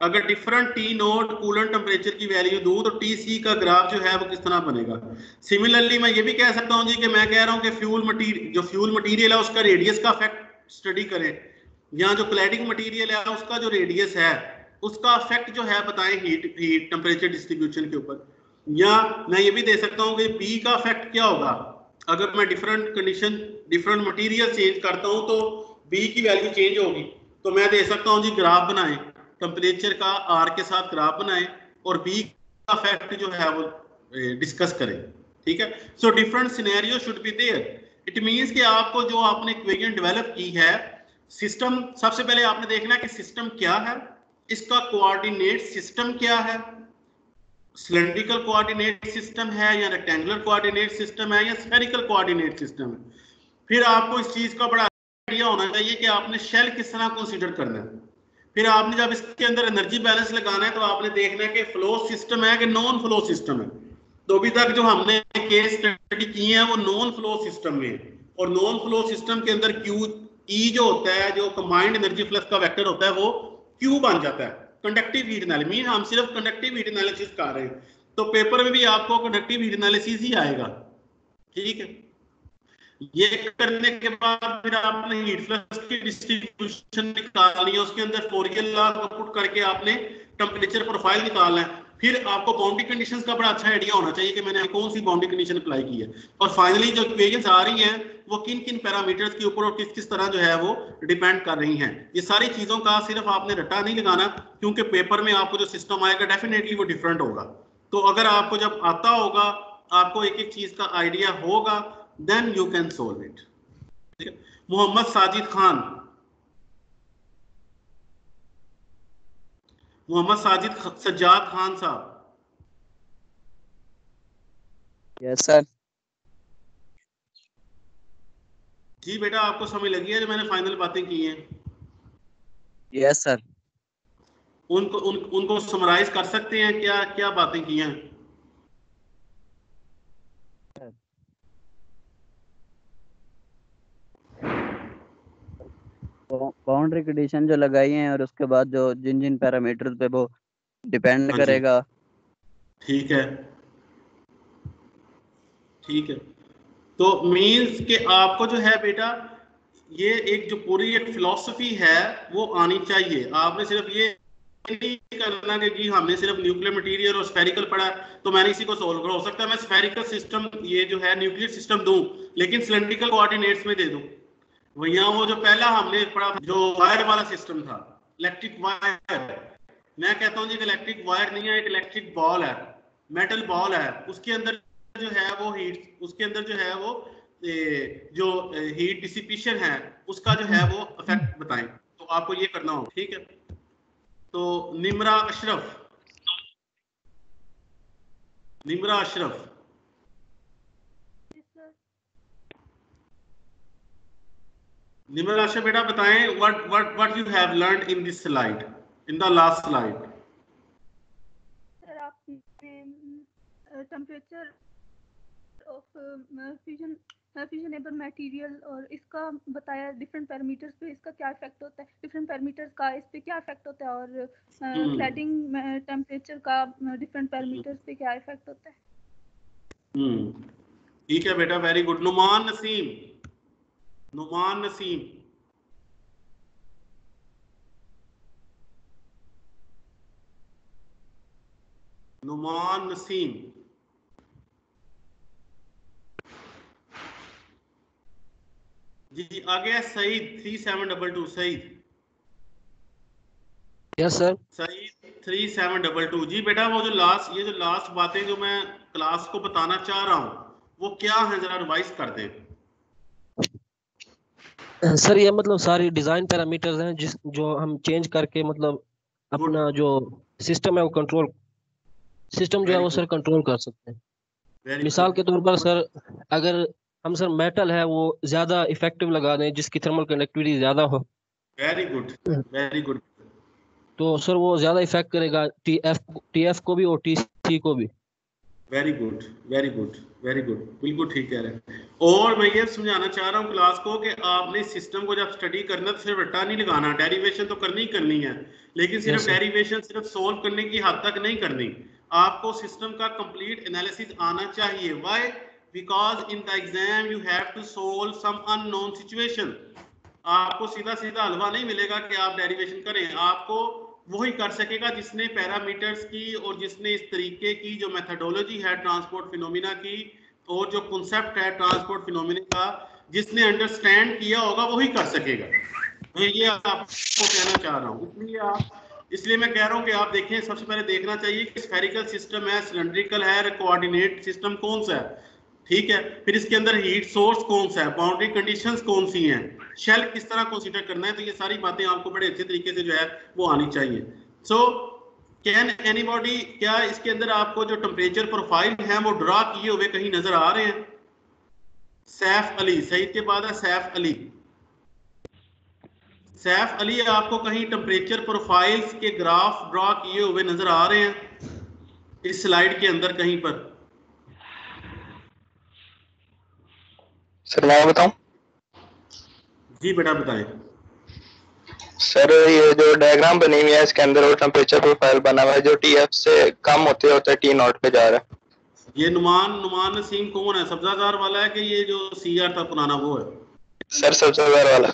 A: अगर different T note coolant temperature की वैल्यू दूं तो टीसी का ग्राफ जो है वो किस तरह बनेगा। सिमिलरली मैं ये भी कह सकता हूं जी कि मैं कह रहा हूं कि फ्यूल मटेरियल है उसका रेडियस का इफेक्ट स्टडी करें, या जो क्लैडिंग मटेरियल है उसका जो रेडियस है उसका इफेक्ट जो है बताएं हीट टेम्परेचर डिस्ट्रीब्यूशन के ऊपर। या मैं ये भी दे सकता हूं कि बी का इफेक्ट क्या होगा अगर मैं different condition different material change करता हूं तो बी की वैल्यू चेंज होगी। तो मैं दे सकता हूं जी ग्राफ बनाएं टेम्परेचर का आर के साथ ग्राफ बनाएं और बी का इफेक्ट जो है वो डिस्कस करें। ठीक है, so different scenario should be there. It means कि आपको जो आपने इक्वेशन डेवलप की है सिस्टम, सबसे पहले आपने देखना है कि सिस्टम क्या है, इसका कोऑर्डिनेट सिस्टम क्या है, सिलेंड्रिकल कोऑर्डिनेट सिस्टम है या रेक्टेंगुलर कोऑर्डिनेट सिस्टम है या स्फेरिकल कोऑर्डिनेट सिस्टम है। फिर आपको इस चीज का बड़ा आइडिया होना चाहिए कि आपने शेल किस तरह कंसीडर करना है। फिर आपने जब इसके अंदर एनर्जी बैलेंस लगाना है तो आपने देखना है कि फ्लो सिस्टम है कि नॉन फ्लो सिस्टम है। तो अभी तक जो हमने केस स्टडी की है वो नॉन फ्लो सिस्टम में है, और नॉन फ्लो सिस्टम के अंदर क्यू ई जो होता है, जो कंबाइंड एनर्जी फ्लक्स का वेक्टर होता है वो क्यू बन जाता है। कंडक्टिव हीट एनालिसिस, हम सिर्फ कंडक्टिव हीट एनालिसिस कर रहे हैं तो पेपर में भी आपको कंडक्टिव हीट एनालिसिस ही आएगा। ठीक है, ये करने के बाद फिर आपने हीट फ्लक्स की डिस्ट्रीब्यूशन निकालनी है, उसके अंदर फोरियर लॉ को पुट करके आपने टेम्परेचर प्रोफाइल निकालना है। फिर आपको बाउंड्री कंडीशंस का बड़ा अच्छा आइडिया होना चाहिए कि मैंने कौन सी बाउंड्री कंडीशन अप्लाई की है, और फाइनली जो इक्वेशंस आ रही हैं वो किन किन पैरामीटर्स के ऊपर और किस किस तरह जो है वो डिपेंड कर रही हैं। ये सारी चीजों का सिर्फ आपने रट्टा नहीं लगाना, क्योंकि पेपर में आपको जो सिस्टम आएगा डेफिनेटली वो डिफरेंट होगा। तो अगर आपको जब आता होगा, आपको एक एक चीज का आइडिया होगा, then you can solve it। ठीक है, मोहम्मद साजिद खान, मोहम्मद सज्जाद खान साहब।
M: Yes sir.
A: जी बेटा, आपको समझ लगी है जो मैंने फाइनल बातें की हैं?
M: Yes sir.
A: उनको समराइज कर सकते हैं, क्या क्या बातें की हैं?
M: बाउंड्री कंडीशन जो लगाई है और उसके बाद जो जिन जिन पैरामीटर्स पे वो डिपेंड करेगा।
A: ठीक है, ठीक है। तो मींस कि आपको जो है बेटा ये एक जो पूरी एक फिलॉसफी है वो आनी चाहिए। आपने सिर्फ ये नहीं करना कि जी हमने सिर्फ न्यूक्लियर मटेरियल और स्फेरिकल पढ़ा तो मैंने इसी को सोल्व करा। हो सकता है मैं स्फेरिकल सिस्टम ये जो है न्यूक्लियर सिस्टम दूं लेकिन सिलेंड्रिकल कोऑर्डिनेट्स में दे दूं। भैया वो जो पहला हमने पढ़ा जो वायर वाला सिस्टम था, इलेक्ट्रिक वायर, मैं कहता हूँ जी इलेक्ट्रिक वायर नहीं है, एक इलेक्ट्रिक बॉल है, मेटल बॉल है, उसके अंदर जो है वो हीट, उसके अंदर जो है वो जो हीट डिसिपेशन है उसका जो है वो इफेक्ट बताएं। तो आपको ये करना हो। ठीक है, तो निम्रा अशरफ, निम्रा अशरफ, निम्रा अशरफ बेटा बताएं what you have learned in this slide, in the last slide।
N: Sir आपने टेम्परेचर ऑफ फ्यूजनेबल मटेरियल और इसका बताया, डिफरेंट पैरामीटर्स पे इसका क्या इफेक्ट होता है, डिफरेंट पैरामीटर्स का इस पे क्या इफेक्ट होता है, और क्लैडिंग टेम्परेचर का डिफरेंट पैरामीटर्स पे क्या इफेक्ट होता है।
A: ठीक है बेटा, वेरी गुड। नुमान नसीम, नुमान नसीम, नुमान नसीम, जी आगे है सईद 3722। Saeed,
E: yes sir.
A: सईद 3722। जी बेटा वो जो ये जो लास्ट बातें जो मैं क्लास को बताना चाह रहा हूँ वो क्या है, जरा रिवाइज कर दें।
O: सर ये मतलब सारी डिजाइन पैरामीटर्स हैं जिस जो हम चेंज करके मतलब अपना जो सिस्टम है वो कंट्रोल सिस्टम जो है वो सर कंट्रोल कर सकते हैं। मिसाल के तौर पर सर अगर हम सर मेटल है वो ज्यादा इफेक्टिव लगा दें जिसकी थर्मल कंडक्टिविटी ज्यादा हो,
A: वेरी गुड, वेरी गुड।
O: तो सर वो ज्यादा इफेक्ट करेगा टीएफ को भी और टीसी को भी।
A: Very good, very good, very good, बिल्कुल ठीक कह रहे हैं। और मैं ये समझाना चाह रहा हूँ क्लास को कि आपने सिस्टम को जब स्टडी करना तो सिर्फ रट्टा नहीं लगाना, डेरिवेशन तो करनी ही करनी है, लेकिन सिर्फ डेरिवेशन सिर्फ सोल्व करने की हद तक नहीं करनी, आपको सिस्टम का कंप्लीट एनालिसिस आना चाहिए। Why? Because in the exam you have to solve some unknown situation. आपको सीधा सीधा हलवा नहीं मिलेगा कि आप डेरिवेशन करें, आपको वही कर सकेगा जिसने पैरामीटर्स की और जिसने इस तरीके की जो मेथडोलॉजी है ट्रांसपोर्ट फिनोमिना की और जो कॉन्सेप्ट है ट्रांसपोर्ट फिनोमिना का, जिसने अंडरस्टैंड किया होगा वही कर सकेगा। मैं ये आपको कहना चाह रहा हूँ। इसलिए मैं कह रहा हूँ कि आप देखें, सबसे पहले देखना चाहिए कि स्फेरिकल सिस्टम है, सिलेंड्रिकल है, कोऑर्डिनेट सिस्टम कौन सा है, ठीक है, फिर इसके अंदर हीट सोर्स कौन सा है, बाउंड्री कंडीशंस कौन सी हैं, शेल किस तरह कंसीडर करना है, तो ये सारी बातें आपको बड़े अच्छे तरीके से जो है वो आनी चाहिए। सो कैन एनीबॉडी, क्या इसके अंदर आपको जो टेम्परेचर प्रोफाइल है वो ड्रा किए हुए कहीं नजर आ रहे हैं? सैफ अली, सईद के बाद है सैफ अली। सैफ अली, आपको कहीं टेम्परेचर प्रोफाइल्स के ग्राफ ड्रा किए हुए नजर आ रहे हैं इस स्लाइड के अंदर कहीं पर?
P: सर मैं बताऊं?
A: जी बेटा बताएं।
P: सर ये जो डायग्राम बनी हुई है इसके अंदर वो टेम्परेचर प्रोफाइल बना हुआ है जो टीएफ से कम होते होते टी नॉट पे जा रहा है।
A: ये नुमान नसीम कौन है? सब्जादार वाला है कि ये जो सीआर था पुराना वो है?
P: सर सब्जादार वाला।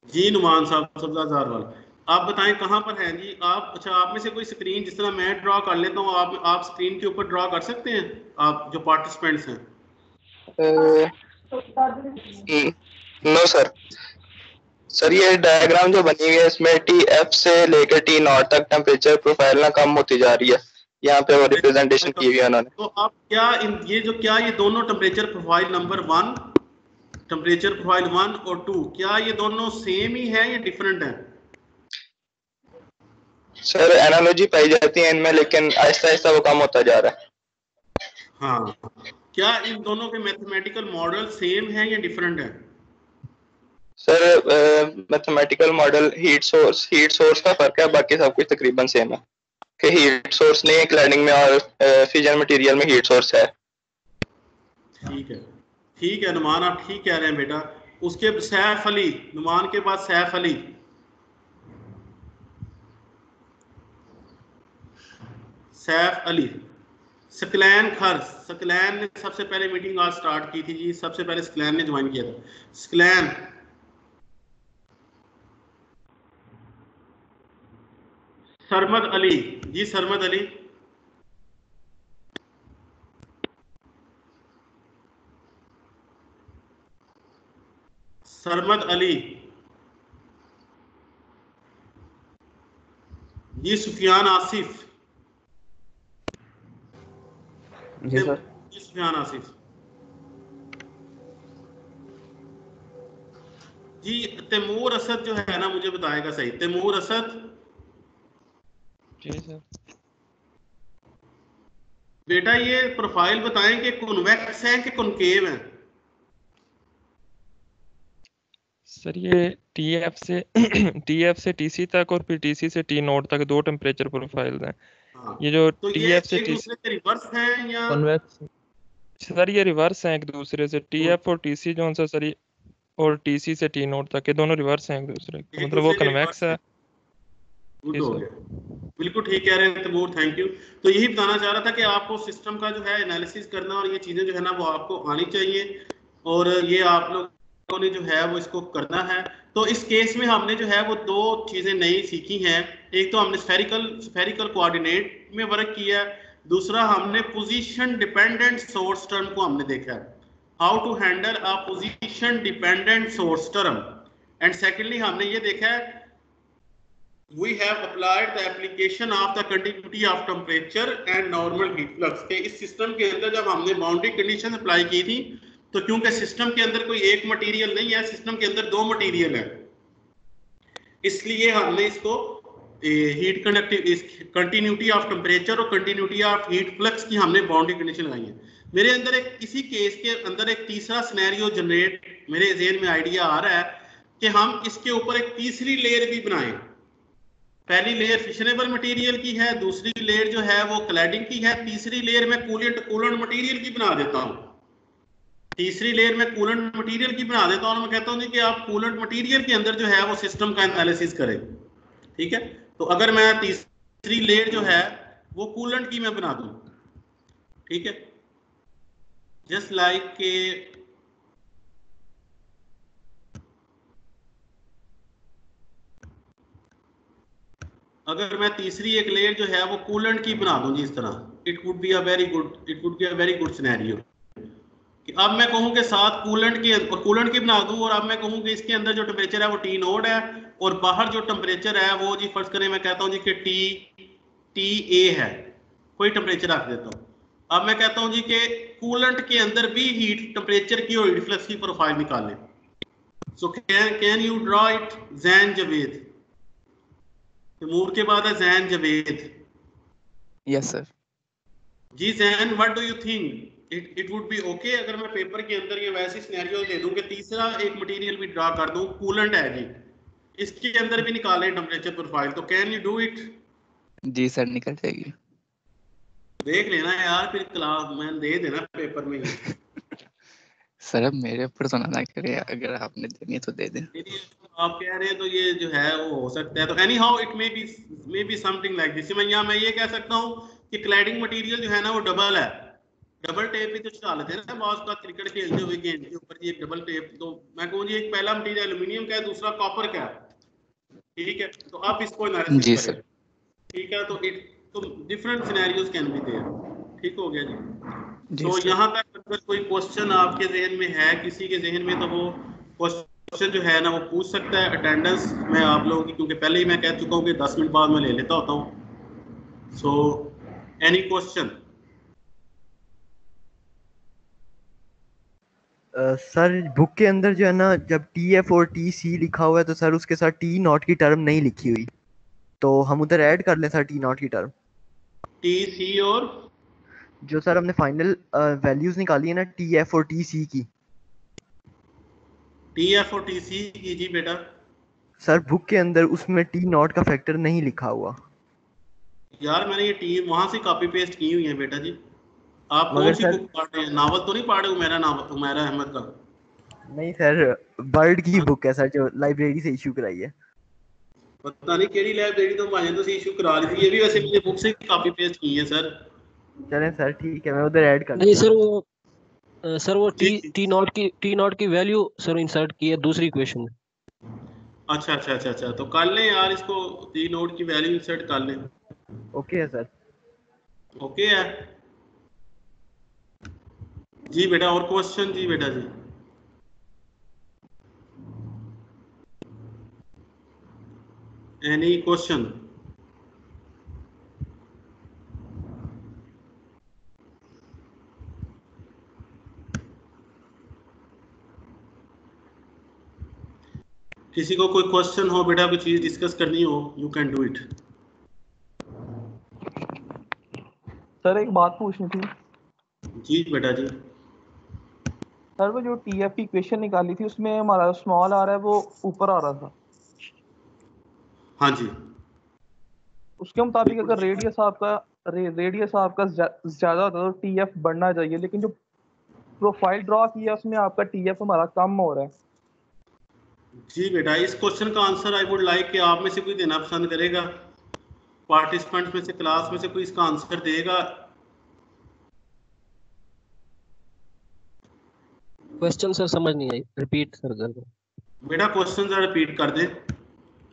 A: जी नुमान साहब सब्जादार वाला। आप बताएं कहाँ पर है जी आप? अच्छा, आप में से कोई स्क्रीन, जिस तरह मैं ड्रॉ कर लेता हूँ, आप स्क्रीन के ऊपर ड्रॉ कर सकते हैं, आप जो पार्टिसिपेंट्स हैं?
P: No sir. सर ये डायग्राम जो बनी हुई है इसमें टी एफ से लेकर टी नॉट तक टेम्परेचर प्रोफाइल ना कम होती जा रही है, यहाँ पे वो रिप्रेजेंटेशन की हुई है उन्होंने।
A: तो आप क्या ये दोनों temperature profile number 1, temperature profile 1 और 2, क्या ये दोनों सेम ही है या डिफरेंट है?
P: सर एनालॉजी पाई जाती है इनमें, लेकिन आहिस्ता आहिस्ता वो कम होता जा रहा है।
A: हाँ, क्या इन दोनों के मैथमेटिकल मॉडल सेम है या डिफरेंट है?
P: Sir mathematical model heat source का फर्क है, बाकी सब कुछ तकरीबन सेम है कि हीट सोर्स नहीं है क्लैडिंग में और फिजन मटेरियल में हीट सोर्स है।
A: ठीक है नुमान, आप ठीक कह रहे हैं बेटा। उसके सैफ अली, नुमान के बाद सैफ अली। सैफ अली। स्क्लैन खर, स्क्लैन ने सबसे पहले मीटिंग आज स्टार्ट की थी जी, सबसे पहले स्क्लैन ने ज्वाइन किया था। स्क्लैन। सरमद अली जी, सरमद अली। सरमद अली जी। सुफियान आसिफ
Q: जी सर।
A: जी सुफियान आसिफ जी। तैमूर असद जो है ना, मुझे बताएगा सही, तैमूर असद।
Q: जी सर।
A: बेटा ये प्रोफाइल बताएं कि कॉन्वेक्स है कि कॉनकेव है?
Q: सर ये टीएफ से टीसी तक और फिर टीसी से टी नोट तक दो टेम्परेचर प्रोफाइल हैं। ये जो
A: तो
Q: टीएफ से
A: एक दूसरे के रिवर्स हैं या
Q: कॉन्वेक्स? सर ये रिवर्स हैं एक दूसरे से, टीएफ और टीसी जो सा सर, और टीसी से टी नोट तक, ये दोनों रिवर्स हैं एक दूसरे के, मतलब वो कन्वेक्स है।
A: गुड हो गया, बिल्कुल ठीक कह रहे हैं तैमूर, थैंक यू। तो यही बताना चाह रहा था कि आपको सिस्टम का जो है एनालिसिस करना और ये चीजें जो है ना वो आपको आनी चाहिए, और ये आप लोगों ने जो है वो इसको करना है। तो इस केस में हमने जो है वो दो चीजें नई सीखी हैं। एक तो हमने स्फेरिकल कोऑर्डिनेट में वर्क किया है, दूसरा हमने पोजीशन डिपेंडेंट सोर्स टर्म को हमने देखा है, how to handle a position dependent source term. And secondly हमने ये देखा है we have applied the application of the continuity of temperature and normal heat flux के इस सिस्टम के अंदर जब हमने बाउंड्री कंडीशन अप्लाई की थी तो क्योंकि सिस्टम के अंदर कोई एक मटेरियल नहीं है, सिस्टम के अंदर दो मटेरियल है, इसलिए हमने इसको हीट कंटिन्यूटी ऑफ टेम्परेचर और कंटिन्यूटी ऑफ हीट फ्लक्स की हमने बाउंड्री कंडीशन लगाई है। मेरे अंदर एक इसी केस के अंदर एक तीसरा सिनेरियो जनरेट मेरे ज़हन में आइडिया आ रहा है कि हम इसके ऊपर एक तीसरी लेयर भी बनाएं। पहली लेयर फिशनेबल मटेरियल की है, दूसरी लेयर जो है वो क्लैडिंग की है, तीसरी लेयर में कूलेंट मटेरियल की बना देता हूँ। तीसरी लेयर में कूलेंट मटेरियल की बना देता हूँ और मैं कहता हूँ कि आप कूलेंट मटेरियल के अंदर जो है वो सिस्टम का एनालिसिस करें। ठीक है, तो अगर मैं तीसरी लेयर जो है वो कूलेंट की मैं बना दूं, ठीक है, जस्ट लाइक के अगर मैं तीसरी एक लेयर जो है वो कूलेंट की बना दूं इस तरह, it would be a very good scenario कि अब मैं कहूं कि साथ कूलेंट की बना दूं और अब मैं कहूं कि इसके अंदर जो टेम्परेचर है वो टी नोड है और बाहर जो टेम्परेचर है वो जी फर्ज करें मैं कहता हूं जी कि टी ए है, कोई टेम्परेचर रख देता हूं। अब मैं कहता हूं जी कि कूलेंट के अंदर भी हीट टेम्परेचर की और हीट फ्लक्स की प्रोफाइल निकालें। So can you draw it Zain Javed, Taimur के बाद है जैन जवेद।
R: Yes sir.
A: जी Zain, what do you think it would be okay अगर मैं पेपर के अंदर ये वैसी सिनेरियो दे दूं कि तीसरा एक मटेरियल भी ड्रा कर दूं, कूलेंट है जी, इसके अंदर भी निकालें टेम्परेचर प्रोफाइल, तो कैन यू डू इट?
R: जी सर, निकल जाएगी।
A: देख लेना यार, फिर क्लास में दे देना पेपर में ही।
R: सर अब मेरे ऊपर तो ना करे, अगर आपने देनी है तो दे दें।
A: आप कह रहे हैं तो ये जो है वो हो सकता है, तो any how it may be something like this. मैं ये कह सकता हूँ कि क्लैडिंग मटेरियल जो है ना वो डबल है, डबल टेप भी तो चला लेते हैं ना बॉस का, क्रिकेट खेलते हुए गेंद के ऊपर ये डबल टेप। तो मैं कहूँ जी एक पहला मटेरियल एल्यूमिनियम का है, दूसरा कॉपर का है, ठीक है, तो आप इसको एनालिसिस करें। ठीक है, तो different scenarios can be there. ठीक हो गया जी। तो यहाँ तक अगर कोई क्वेश्चन आपके जहन में है, किसी के जहन में, तो वो क्वेश्चन जो है ना वो पूछ सकता है। अटेंडेंस मैं आप लोगों की, क्योंकि पहले ही मैं कह चुका हूँ कि 10 मिनट बाद मैं ले लेता होता हूँ। So any question?
C: Sir book के अंदर जो है ना, जब TF और TC लिखा हुआ है तो सर उसके साथ T नॉट की टर्म नहीं लिखी हुई, तो हम उधर ऐड कर लें सर T नॉट की टर्म।
A: TC और
C: जो सर हमने फाइनल वैल्यूज निकाली है ना TF और TC की,
A: TF और TC की जी बेटा,
C: सर बुक के अंदर उसमें T नॉट का फैक्टर नहीं लिखा हुआ।
A: यार मैंने ये टी वहां से कॉपी पेस्ट की हुई है बेटा जी। आप कौन सी बुक पढ़ रहे हैं? नावल तो नहीं पढ़ रहे? उमैरा अहमद का?
C: नहीं सर, बर्ड की बुक है सर, जो लाइब्रेरी से इशू कराई है।
A: पता नहीं केड़ी लाइब्रेरी तो भाई तो इशू करा ली थी, ये भी वैसे मैंने बुक से कॉपी पेस्ट की है सर।
C: चलें सर ठीक है, मैं उधर ऐड कर
O: नहीं सर वो टी नॉट की वैल्यू सर इंसर्ट की है दूसरी इक्वेशन में।
A: अच्छा, तो कर लें यार इसको, टी नोट की वैल्यू इंसर्ट कर लें।
C: ओके है सर।
A: ओके है जी बेटा। और क्वेश्चन जी बेटा जी? Any question? किसी को कोई क्वेश्चन हो बेटा, कोई चीज डिस्कस करनी हो, you can do it.
E: Sir एक बात पूछनी थी।
A: जी बेटा जी।
E: सर वो जो TF की इक्वेशन निकाली थी उसमें हमारा स्मॉल आ रहा है वो ऊपर आ रहा था।
A: हाँ जी।
E: उसके मुताबिक अगर रेडियस आपका ज्यादा होता तो TF बढ़ना चाहिए, लेकिन जो प्रोफाइल ड्रॉ किया उसमें आपका TF हमारा कम हो रहा है।
A: जी बेटा, इस क्वेश्चन का आंसर आई वुड लाइक कि आप में से कोई देना पसंद करेगा? पार्टिसिपेंट्स में से, क्लास में से कोई इसका आंसर देगा?
O: क्वेश्चन सर समझ नहीं आई, रिपीट सर कर दो।
A: बेटा क्वेश्चन जरा रिपीट कर दे।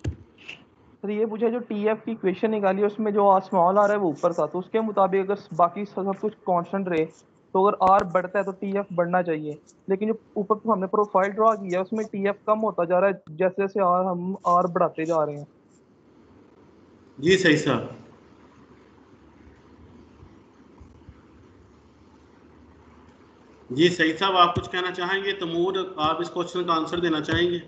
E: सर ये पूछा जो TF की इक्वेशन निकाली है उसमें जो स्मॉल आ रहा है वो ऊपर था, तो उसके मुताबिक अगर बाकी सब कुछ कांस्टेंट रहे तो अगर R बढ़ता है तो TF बढ़ना चाहिए, लेकिन जो ऊपर तो हमने प्रोफाइल ड्रॉ किया है उसमें TF कम होता जा रहा है जैसे जैसे हम R बढ़ाते जा रहे हैं।
A: जी सही सर। जी सईद साहब आप कुछ कहना चाहेंगे? तमूर आप इस क्वेश्चन का आंसर देना चाहेंगे?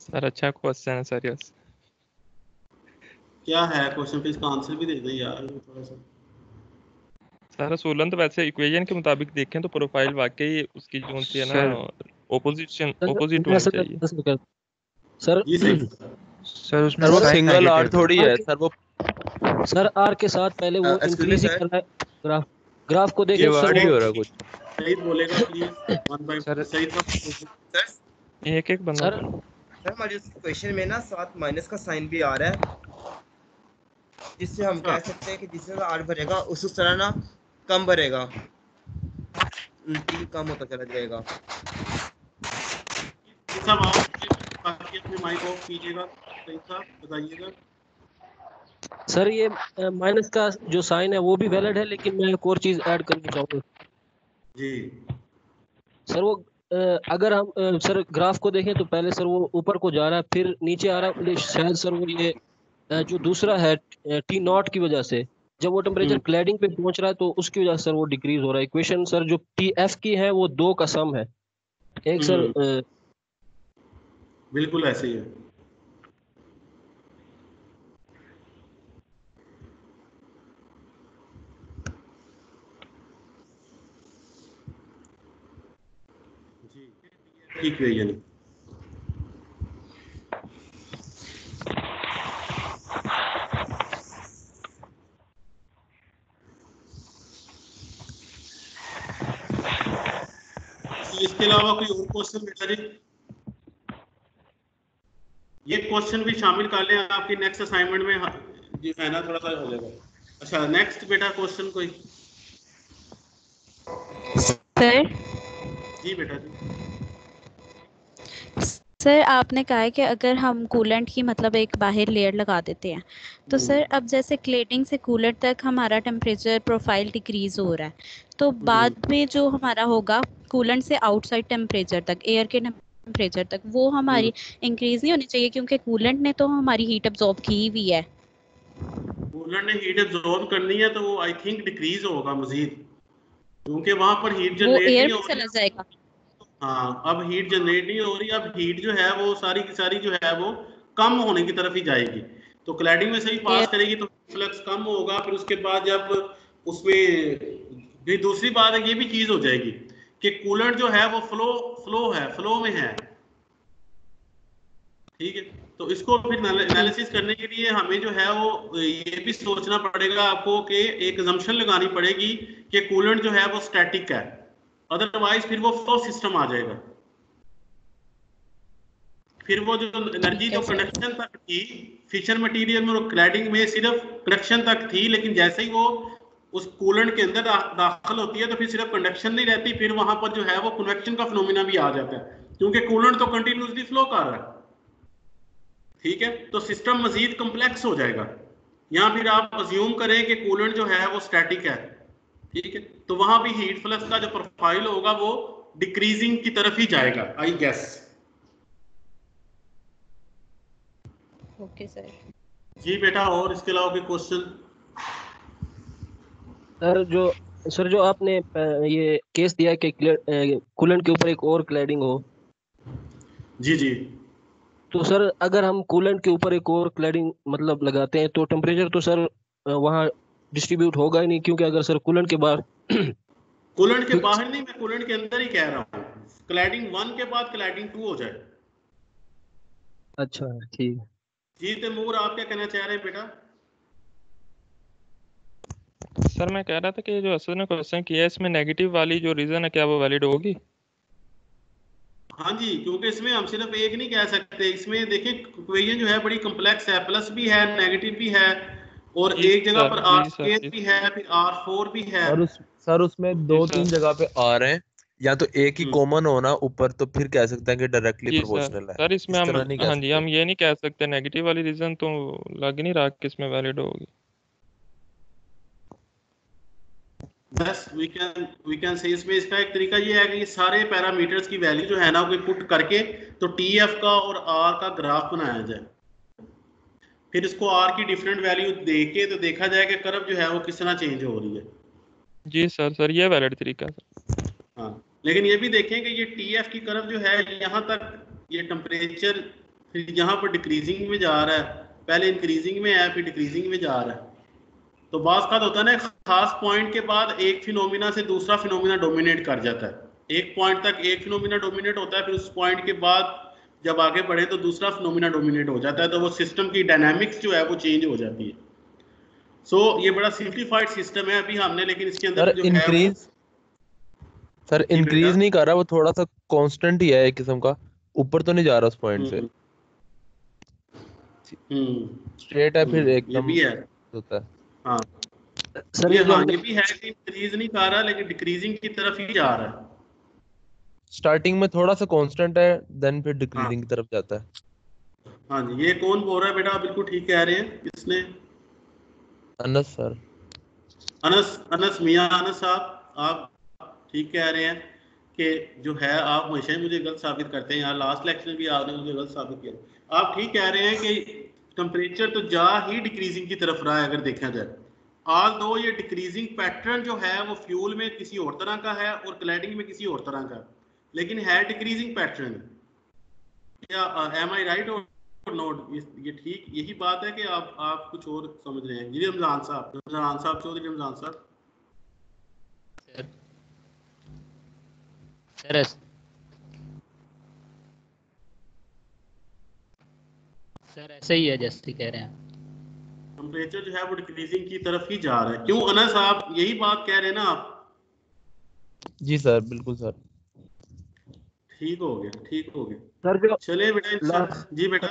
Q: सर अच्छा क्वेश्चन है सर। यस
A: क्या है क्वेश्चन पे, इसका आंसर भी दे दें यार थोड़ा सा।
Q: सर असूलन तो वैसे इक्वेशन के मुताबिक देखें तो प्रोफाइल वाकई उसकी जो होती है ना ओपोजिट होनी चाहिए।
O: सर
A: जी सही
S: सर उसमें
O: वो
S: साइन
O: सिंगल आर
S: नेगेटिव
O: थोड़ी
S: है
O: है सर, वो सर आर के साथ पहले वो इंक्रीज कर रहा है। ग्राफ को देखें सर,
S: हो रहा कुछ
A: सईद बोलेगा please one by
S: sir
A: Saeed
Q: एक एक बंदा।
G: सर हमारी उस क्वेश्चन में ना साथ माइनस का साइन भी आ रहा है, जिससे हम कह सकते हैं कि जिस तरह आर भरेगा उस तरह ना कम भरेगा, कम होता चला जाएगा।
A: सब आप अपने माइक ऑफ कीजिएगा, सही साहब बताइएगा।
O: सर ये माइनस का जो साइन है वो भी वैलिड है, लेकिन मैं एक और चीज ऐड करना चाहूँगा
A: जी
O: सर। वो अगर हम सर ग्राफ को देखें तो पहले सर वो ऊपर को जा रहा है फिर नीचे आ रहा है, शायद सर वो ये जो दूसरा है टी नॉट की वजह से जब वो टेम्परेचर क्लैडिंग पे पहुंच रहा है तो उसकी वजह से सर वो डिक्रीज हो रहा है। इक्वेशन सर जो टी एफ की है वो 2 का सम है, एक सर
A: बिल्कुल ऐसे ही है। जी इक्वेशन इसके अलावा कोई और क्वेश्चन बेटा जी? ये क्वेश्चन भी शामिल कर लें आपकी नेक्स्ट असाइनमेंट में, जी है ना, थोड़ा सा हो जाएगा। अच्छा नेक्स्ट बेटा क्वेश्चन कोई?
T: सर
A: जी बेटा जी।
T: सर आपने कहा है कि अगर हम कूलेंट की मतलब एक बाहर लेयर लगा देते हैं तो सर अब जैसे क्लेडिंग से कूलेंट तक हमारा टेम्परेचर प्रोफाइल डिक्रीज हो रहा है, तो बाद में जो हमारा होगा कूलेंट से आउटसाइड टेम्परेचर तक, एयर के टेम्परेचर तक, वो हमारी इंक्रीज नहीं होनी चाहिए? क्योंकि कूलेंट ने तो हमारी हीट अब्सॉर्ब की हुई है।
A: कूलेंट ने हीट अब्सॉर्ब करनी है तो वो आई थिंक डिक्रीज होगा मजीद, क्योंकि वहां पर हीट जनरेट नहीं हो
T: चला जाएगा।
A: हाँ अब हीट जनरेट नहीं हो रही, अब हीट जो है वो सारी की सारी जो है वो कम होने की तरफ ही जाएगी। तो क्लैडिंग में से ही पास करेगी तो फ्लक्स कम होगा, फिर उसके बाद जब उसमें भी दूसरी बात ये भी चीज हो जाएगी कि कूलेंट जो है वो फ्लो में है, ठीक है। तो इसको फिर एनालिसिस करने के लिए हमें जो है वो ये भी सोचना पड़ेगा आपको कि एक assumption लगानी पड़ेगी कि कूलेंट जो है वो स्टैटिक है, अदरवाइज फिर वो फ्लो सिस्टम आ जाएगा। फिर वो जो एनर्जी जो कंडक्शन तक थी फिशन मटेरियल में और क्लैडिंग में सिर्फ कंडक्शन तक थी, लेकिन जैसे ही वो उस कूलेंट के अंदर दाखिल होती है तो फिर सिर्फ कंडक्शन नहीं रहती, फिर वहां पर जो है वो कन्वेक्शन का फिनोमेना भी आ जाता है, क्योंकि कूलेंट तो कंटिन्यूसली फ्लो कर रहा है, ठीक है। तो सिस्टम मजीद कॉम्प्लेक्स हो जाएगा। यहाँ फिर आप अज्यूम करें कि कूलेंट जो है वो स्टैटिक है, ठीक है, तो वहां भी हीट फ्लक्स का जो प्रोफाइल होगा वो डिक्रीजिंग की तरफ ही जाएगा, आई गेस।
T: Okay sir.
A: जी बेटा और इसके अलावा कोई क्वेश्चन?
O: सर जो आपने ये केस दिया कि कूलेंट के ऊपर एक और क्लैडिंग हो,
A: जी जी,
O: तो सर अगर हम कूलेंट के ऊपर एक और क्लैडिंग मतलब लगाते हैं तो टेम्परेचर तो सर वहाँ डिस्ट्रीब्यूट होगा ही नहीं, क्योंकि अगर सर कूलेंट के बाहर
A: कूलेंट के बाहर नहीं, मैं कूलेंट के अंदर ही कह रहा हूँ, क्लैडिंग 1 के बाद क्लैडिंग 2 हो जाए।
O: अच्छा ठीक है
A: जी तैमूर आप क्या कहना चाह रहे हैं बेटा?
Q: सर मैं कह रहा था कि जो असद ने क्वेश्चन किया है इसमें नेगेटिव वाली जो रीजन है क्या वो वैलिड होगी?
A: हाँ जी, क्योंकि इसमें हम सिर्फ एक नहीं कह सकते, इसमें देखिए इक्वेशन जो है बड़ी कॉम्प्लेक्स है, प्लस भी है नेगेटिव भी है और एक जगह पर r² भी है, फिर r4 भी है।
U: और सर उसमें 2-3 जगह पे आ रहे हैं, या तो एक ही कॉमन होना ऊपर, तो फिर कह सकते हैं कि डायरेक्टली प्रोपोर्शनल है।
Q: सर इसमें हम हाँ जी हम
U: सकते।
Q: ये नहीं कह सकते, नेगेटिव वाली रीजन तो लग नहीं रहा कि इसमें वैलिड होगी।
A: बस वी कैन से इसमें इसका एक तरीका ये है कि ये सारे पैरामीटर्स की वैल्यू जो है ना वो पुट करके तो TF का और R का ग्राफ बनाया जाए, फिर इसको आर की डिफरेंट वैल्यू दे के तो देखा जाए कि कर्व जो है वो किस तरह चेंज हो रही है।
Q: जी सर ये वैलिड तरीका है।
A: हाँ, लेकिन ये भी देखें कि ये टीएफ की कर्व जो है यहाँ तक ये टेम्परेचर फिर यहाँ पर डिक्रीजिंग में जा रहा है, पहले इंक्रीजिंग में है फिर डिक्रीजिंग में जा रहा है। तो बात होता है ना, खास पॉइंट के बाद एक फिनोमिना से दूसरा फिनोमिना डोमिनेट कर जाता है। एक पॉइंट तक एक फिनोमिना डोमिनेट होता है, फिर उस पॉइंट के बाद जब आगे बढ़े तो दूसरा फिनोमिना डोमिनेट हो जाता है, तो वो सिस्टम की डायनामिक्स जो है वो चेंज हो जाती है। सो ये बड़ा सिंप्लीफाइड सिस्टम है अभी हमने, लेकिन इसके अंदर जो है
U: सर इंक्रीज नहीं कर रहा, वो थोड़ा सा कांस्टेंट ही है एक किस्म का, ऊपर तो नहीं जा रहा उस पॉइंट से। स्ट्रेट है फिर एकदम
A: भी है
U: होता है।
A: हाँ
U: सर
A: ये भी है कि इंक्रीज नहीं कर रहा लेकिन डिक्रीजिंग की तरफ ही जा रहा है।
U: स्टार्टिंग में थोड़ा सा कांस्टेंट है, देन फिर डिक्रीजिंग की तरफ जाता है।
A: हाँ जी, ये कौन बोल रहा है बेटा? बिल्कुल ठीक कह रहे हैं, किसने?
U: अनस सर।
A: अनस मियां अनस साहब, आप ठीक कह रहे हैं कि जो है आप हमेशा मुझे गलत साबित करते हैं यार, लास्ट लेक्चर में भी आपने मुझे गलत साबित किया। आप ठीक कह रहे हैं कि टेम्परेचर तो जा ही डिक्रीजिंग की तरफ रहा है अगर देखा जाए, ऑल दो ये डिक्रीजिंग पैटर्न जो है वो फ्यूल में किसी और तरह का है और क्लैडिंग में किसी और तरह का, लेकिन है डिक्रीजिंग पैटर्न। क्या एम आई राइट और नोट? ये ठीक यही बात है कि आप कुछ और समझ रहे हैं? जी रमजान साहब चौधरी रमजान साहब।
L: सर ऐसे ही है जैसे कह रहे हैं,
A: टेम्परेचर जो है वो डिक्रीजिंग की तरफ ही जा रहा है। क्यों अनस साहब यही बात कह रहे हैं ना आप? जी सर, बिल्कुल सर। ठीक हो गया
O: सर जो
A: चले बेटा। जी बेटा।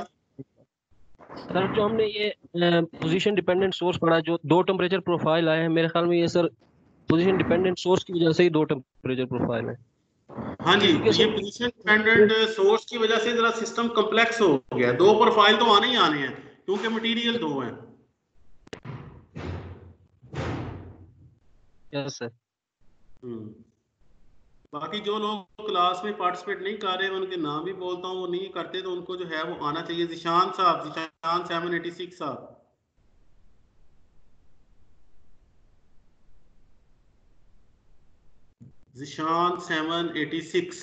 O: सर जो हमने ये पोजीशन डिपेंडेंट सोर्स पढ़ा, जो दो टेम्परेचर प्रोफाइल आए हैं, मेरे ख्याल में ये सर पोजीशन डिपेंडेंट सोर्स की वजह से ही दो टेम्परेचर प्रोफाइल है।
A: हाँ जी, तो ये पोजीशन डिपेंडेंट सोर्स की वजह से जरा सिस्टम कॉम्प्लेक्स हो गया। दो प्रोफाइल तो आने ही आने हैं क्योंकि मटेरियल दो हैं।
O: Yes sir.
A: बाकी जो लोग क्लास में पार्टिसिपेट नहीं कर रहे, उनके नाम भी बोलता हूँ, वो नहीं करते तो उनको जो है वो आना चाहिए। जिशान साहब, जिशान 786 साहब। जिशान 786,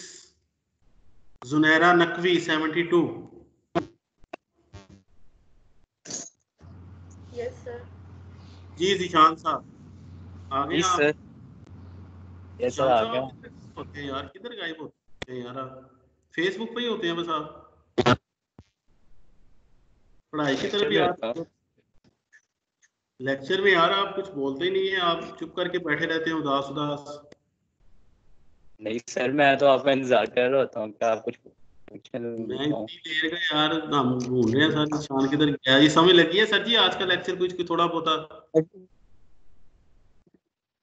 A: जुनैरा नकवी 72।
N: Yes sir.
A: जी जिशान साहब आ गए आप?
S: यस सर आ गया।
A: होते हैं यार, किधर गायब होते हैं यार? फेसबुक पे ही होते हैं बस आप, पढ़ाई की तरफ यार। लेक्चर में यार आप कुछ बोलते ही नहीं है, आप चुप करके बैठे रहते हैं उदास उदास।
S: नहीं सर, मैं तो आपका इंतजार कर रहा होता हूँ कि आप कुछ
A: मैं इतनी देर का यार हम घूम रहे हैं सर, निशान किधर गया? ये समझ लगी है सर जी आज का लेक्चर कुछ थोड़ा बहुत?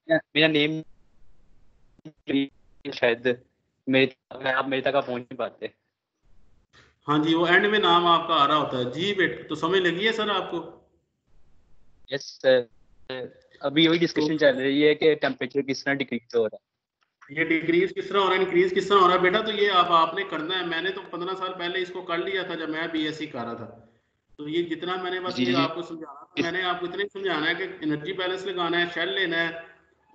S: मेरा नेम शायद आप मेरे तक पहुंच नहीं पाते।
A: हाँ जी, वो एंड में नाम आपका आ रहा होता है। जी बेटा, तो समझ लगी है सर आपको?
S: यस सर, अभी वही डिस्कशन चल रही है कि टेम्परेचर किस तरह डिक्रीज हो रहा है।
A: ये डिक्रीज किस तरह हो रहा है, इंक्रीज किस तरह हो रहा है बेटा? तो ये आपने करना है। मैंने तो 15 साल पहले इसको कर लिया था जब मैं बीएससी कर रहा था। तो ये जितना मैंने बस ये आपको समझाना था, मैंने आपको इतना ही समझाना है कि एनर्जी बैलेंस लगाना है, शेल लेना है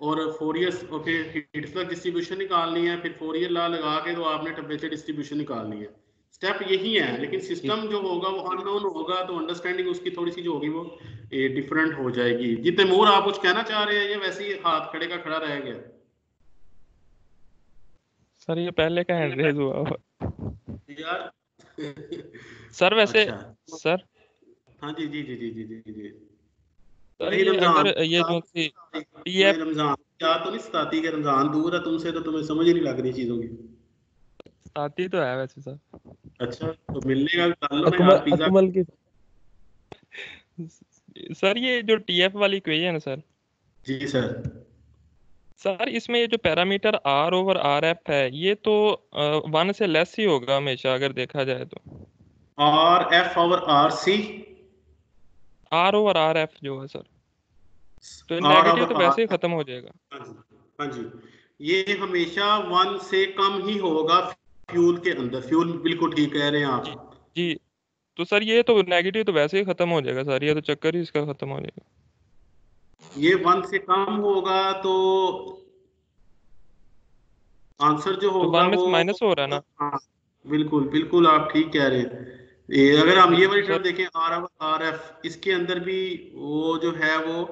A: और फोरियर और फिर हीट फ्लक्स डिस्ट्रीब्यूशन निकालनी है, फिर फोरियर लॉ लगा के तो आपने टेम्परेचर डिस्ट्रीब्यूशन निकालनी है। स्टेप यही है, लेकिन सिस्टम जो होगा वो अननोन होगा, तो अंडरस्टैंडिंग उसकी थोड़ी सी जो होगी वो डिफरेंट हो जाएगी। जी तैमूर, आप कुछ कहना चाह रहे हैं? ये वैसे ही हाथ खड़े का खड़ा रह गया
Q: सर, ये पहले का हैंड रेज हुआ
A: यार।
Q: सर वैसे
A: अच्छा।
Q: सर
A: हाँ जी जी जी जी जी जी जी
Q: सर ये अगर ये जो थी टीएफ
A: रमजान क्या तो नहीं सताती कि रमजान दूर है तुमसे, तो तुम्हें समझ ही नहीं लग रही चीजों की।
Q: सताती तो है वैसे सर।
A: अच्छा, तो मिलने का कर लो ना यार, पिज्जा।
Q: अकमल की सर ये जो टीएफ वाली इक्वेशन है सर।
A: जी सर।
Q: सर इसमें ये जो parameter R over R F है, ये तो 1 से लेस ही होगा हमेशा अगर देखा जाए तो।
A: R F over R C,
Q: R over R F जो है सर, तो नेगेटिव तो वैसे ही खत्म हो जाएगा।
A: हाँ जी, ये हमेशा 1 से कम ही होगा फ्यूल के अंदर। फ्यूल बिल्कुल ठीक कह रहे हैं आप
Q: जी। तो सर ये तो नेगेटिव तो वैसे ही खत्म हो जाएगा सर, ये तो चक्कर ही इसका खत्म हो जाएगा।
A: ये 1 से कम होगा तो आंसर जो
Q: तो
A: होगा
Q: 1 में
A: वो
Q: से माइनस हो रहा है ना।
A: हाँ, बिल्कुल बिल्कुल आप ठीक कह रहे हैं। ये अगर हम ये वाली
Q: सर
A: टर्म देखें आर एफ, इसके अंदर भी वो जो है वो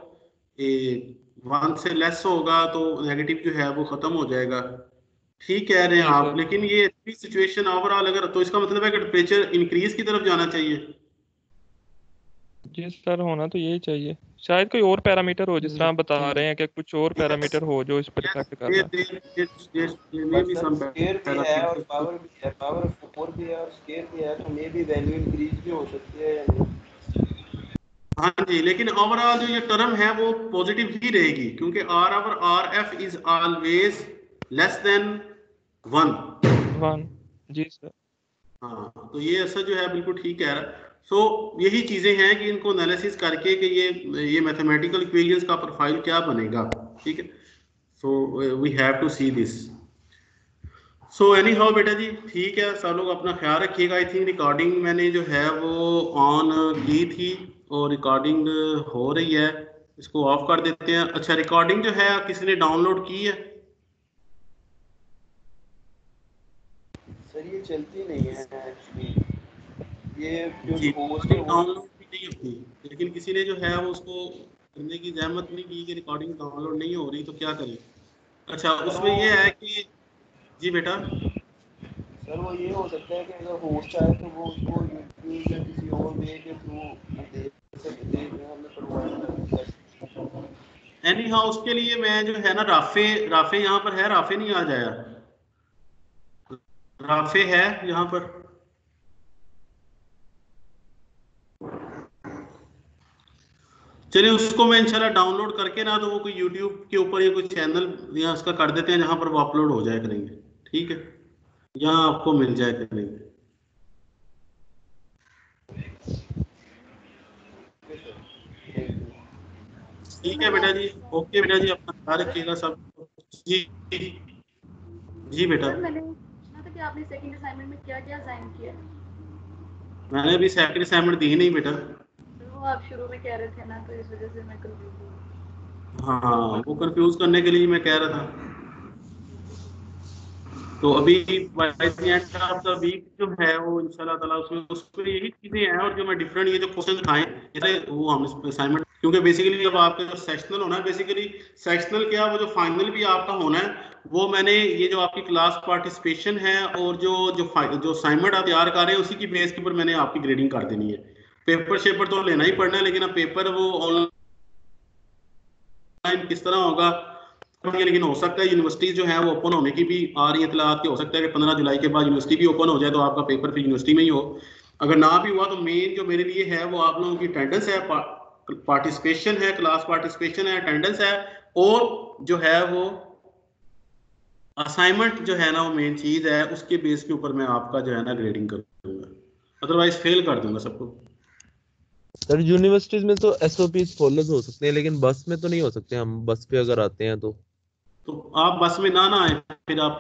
A: 1 से लेस होगा तो नेगेटिव जो है वो खत्म हो जाएगा। ठीक कह रहे हैं
Q: जी
A: आप,
Q: सर।
A: लेकिन ये अच्छी सिचुएशन ओवरऑल अगर, तो इसका मतलब है कि टेम्परेचर इंक्रीज की तरफ जाना चाहिए।
Q: जी सर, होना तो यही चाहिए। शायद कोई और पैरामीटर हो जिस तरह आप बता रहे हैं कि कुछ और पैरामीटर हो जो इस पर इफेक्ट कर रहा है।
A: मे बी सम
F: स्केयर भी है और पावर भी है, पावर 4 भी है और स्केयर भी है, तो मे बी वैल्यू इंक्रीज भी हो सकती है या नहीं।
A: हाँ जी, लेकिन ओवरऑल जो ये टर्म है वो पॉजिटिव ही रहेगी, क्योंकि R F is always less than 1।
Q: जी सर।
A: हाँ, तो ये ऐसा जो है बिल्कुल ठीक कह रहा है। सो यही चीजें हैं कि इनको एनालिसिस करके कि ये मैथमेटिकल इक्वेशंस का प्रोफाइल क्या बनेगा, ठीक है। So we have to see this. So anyhow बेटा जी, ठीक है, सब लोग अपना ख्याल रखिएगा। आई थिंक रिकॉर्डिंग मैंने जो है वो ऑन की थी और रिकॉर्डिंग हो रही है, इसको ऑफ कर देते हैं। अच्छा, रिकॉर्डिंग जो है किसी ने डाउनलोड की है?
F: सर ये चलती नहीं है एक्चुअली, ये जो
A: जी,
F: होस्ट है वो
A: डाउनलोड भी नहीं होती, लेकिन किसी ने जो है वो उसको करने की जहमत नहीं की कि रिकॉर्डिंग डाउनलोड नहीं हो रही, तो क्या करें? अच्छा, उसमें ये है कि जी बेटा,
F: सर वो ये हो सकता है कि अगर होस्ट चाहे तो वो उसको यूट्यूब या किसी और वे के थ्रू दे सकते हैं, हमें करवाना।
A: एनी हाउ उसके लिए मैं जो है ना राफे यहाँ पर है, राफे नहीं आ जाया, राफे है यहाँ पर। चलिए उसको मैं इंशाल्लाह डाउनलोड करके ना, तो वो कोई यूट्यूब के ऊपर या कोई चैनल या उसका कर देते हैं जहां पर वो अपलोड हो जाया करेंगे, ठीक है, यहाँ आपको मिल जाए करेंगे। ठीक है बेटा जी, ओके बेटा जी, अपना ख्याल रखिएगा सब। जी जी बेटा,
N: सर मैंने पूछना था कि आपने सेकंड असाइनमेंट में क्या क्या असाइन किया है?
A: मैंने अभी सेकंड असाइनमेंट दी नहीं बेटा।
N: वो आप शुरू में कह रहे थे ना, तो इस वजह से मैं कंफ्यूज हूँ।
A: हाँ, वो कंफ्यूज करने के लिए मैं कह रहा था। तो अभी by the end of the week जो है वो इंशाल्लाह ताला उसमें यही चीजें हैं, और जो मैं डिफरेंट ये जो क्वेश्चन खाए जैसे वो हम असाइनमेंट, क्योंकि बेसिकली जब आपका जो सेक्शनल होना है, बेसिकली सेक्शनल क्या, वो जो फाइनल भी आपका होना है, वो मैंने ये जो आपकी क्लास पार्टिसिपेशन है और जो असाइनमेंट आप तैयार कर रहे हैं उसी की बेस के ऊपर मैंने आपकी ग्रेडिंग कर देनी है। पेपर शेपर तो लेना ही पड़ना है, लेकिन अब पेपर वो ऑनलाइन किस तरह होगा, लेकिन हो सकता है यूनिवर्सिटी जो है वो ओपन होने की भी आ रही है इतलात कि हो सकता है कि 15 जुलाई के बाद यूनिवर्सिटी भी ओपन हो जाए, तो आपका पेपर फिर यूनिवर्सिटी में ही हो। अगर ना भी हुआ तो मेन जो मेरे लिए है वो आप लोगों की अटेंडेंस है, पार्टिसिपेशन है, क्लास पार्टिसिपेशन है, अटेंडेंस है, और जो है वो असाइनमेंट जो है ना वो मेन चीज है, उसके बेस के ऊपर मैं आपका जो है ना ग्रेडिंग कर दूंगा, अदरवाइज फेल कर दूंगा सबको।
U: सर यूनिवर्सिटीज में तो एसओपीज फॉलो हो सकते हैं, लेकिन बस में तो नहीं हो सकते। हम बस पे अगर आते हैं तो
A: आप बस में ना आए, फिर आप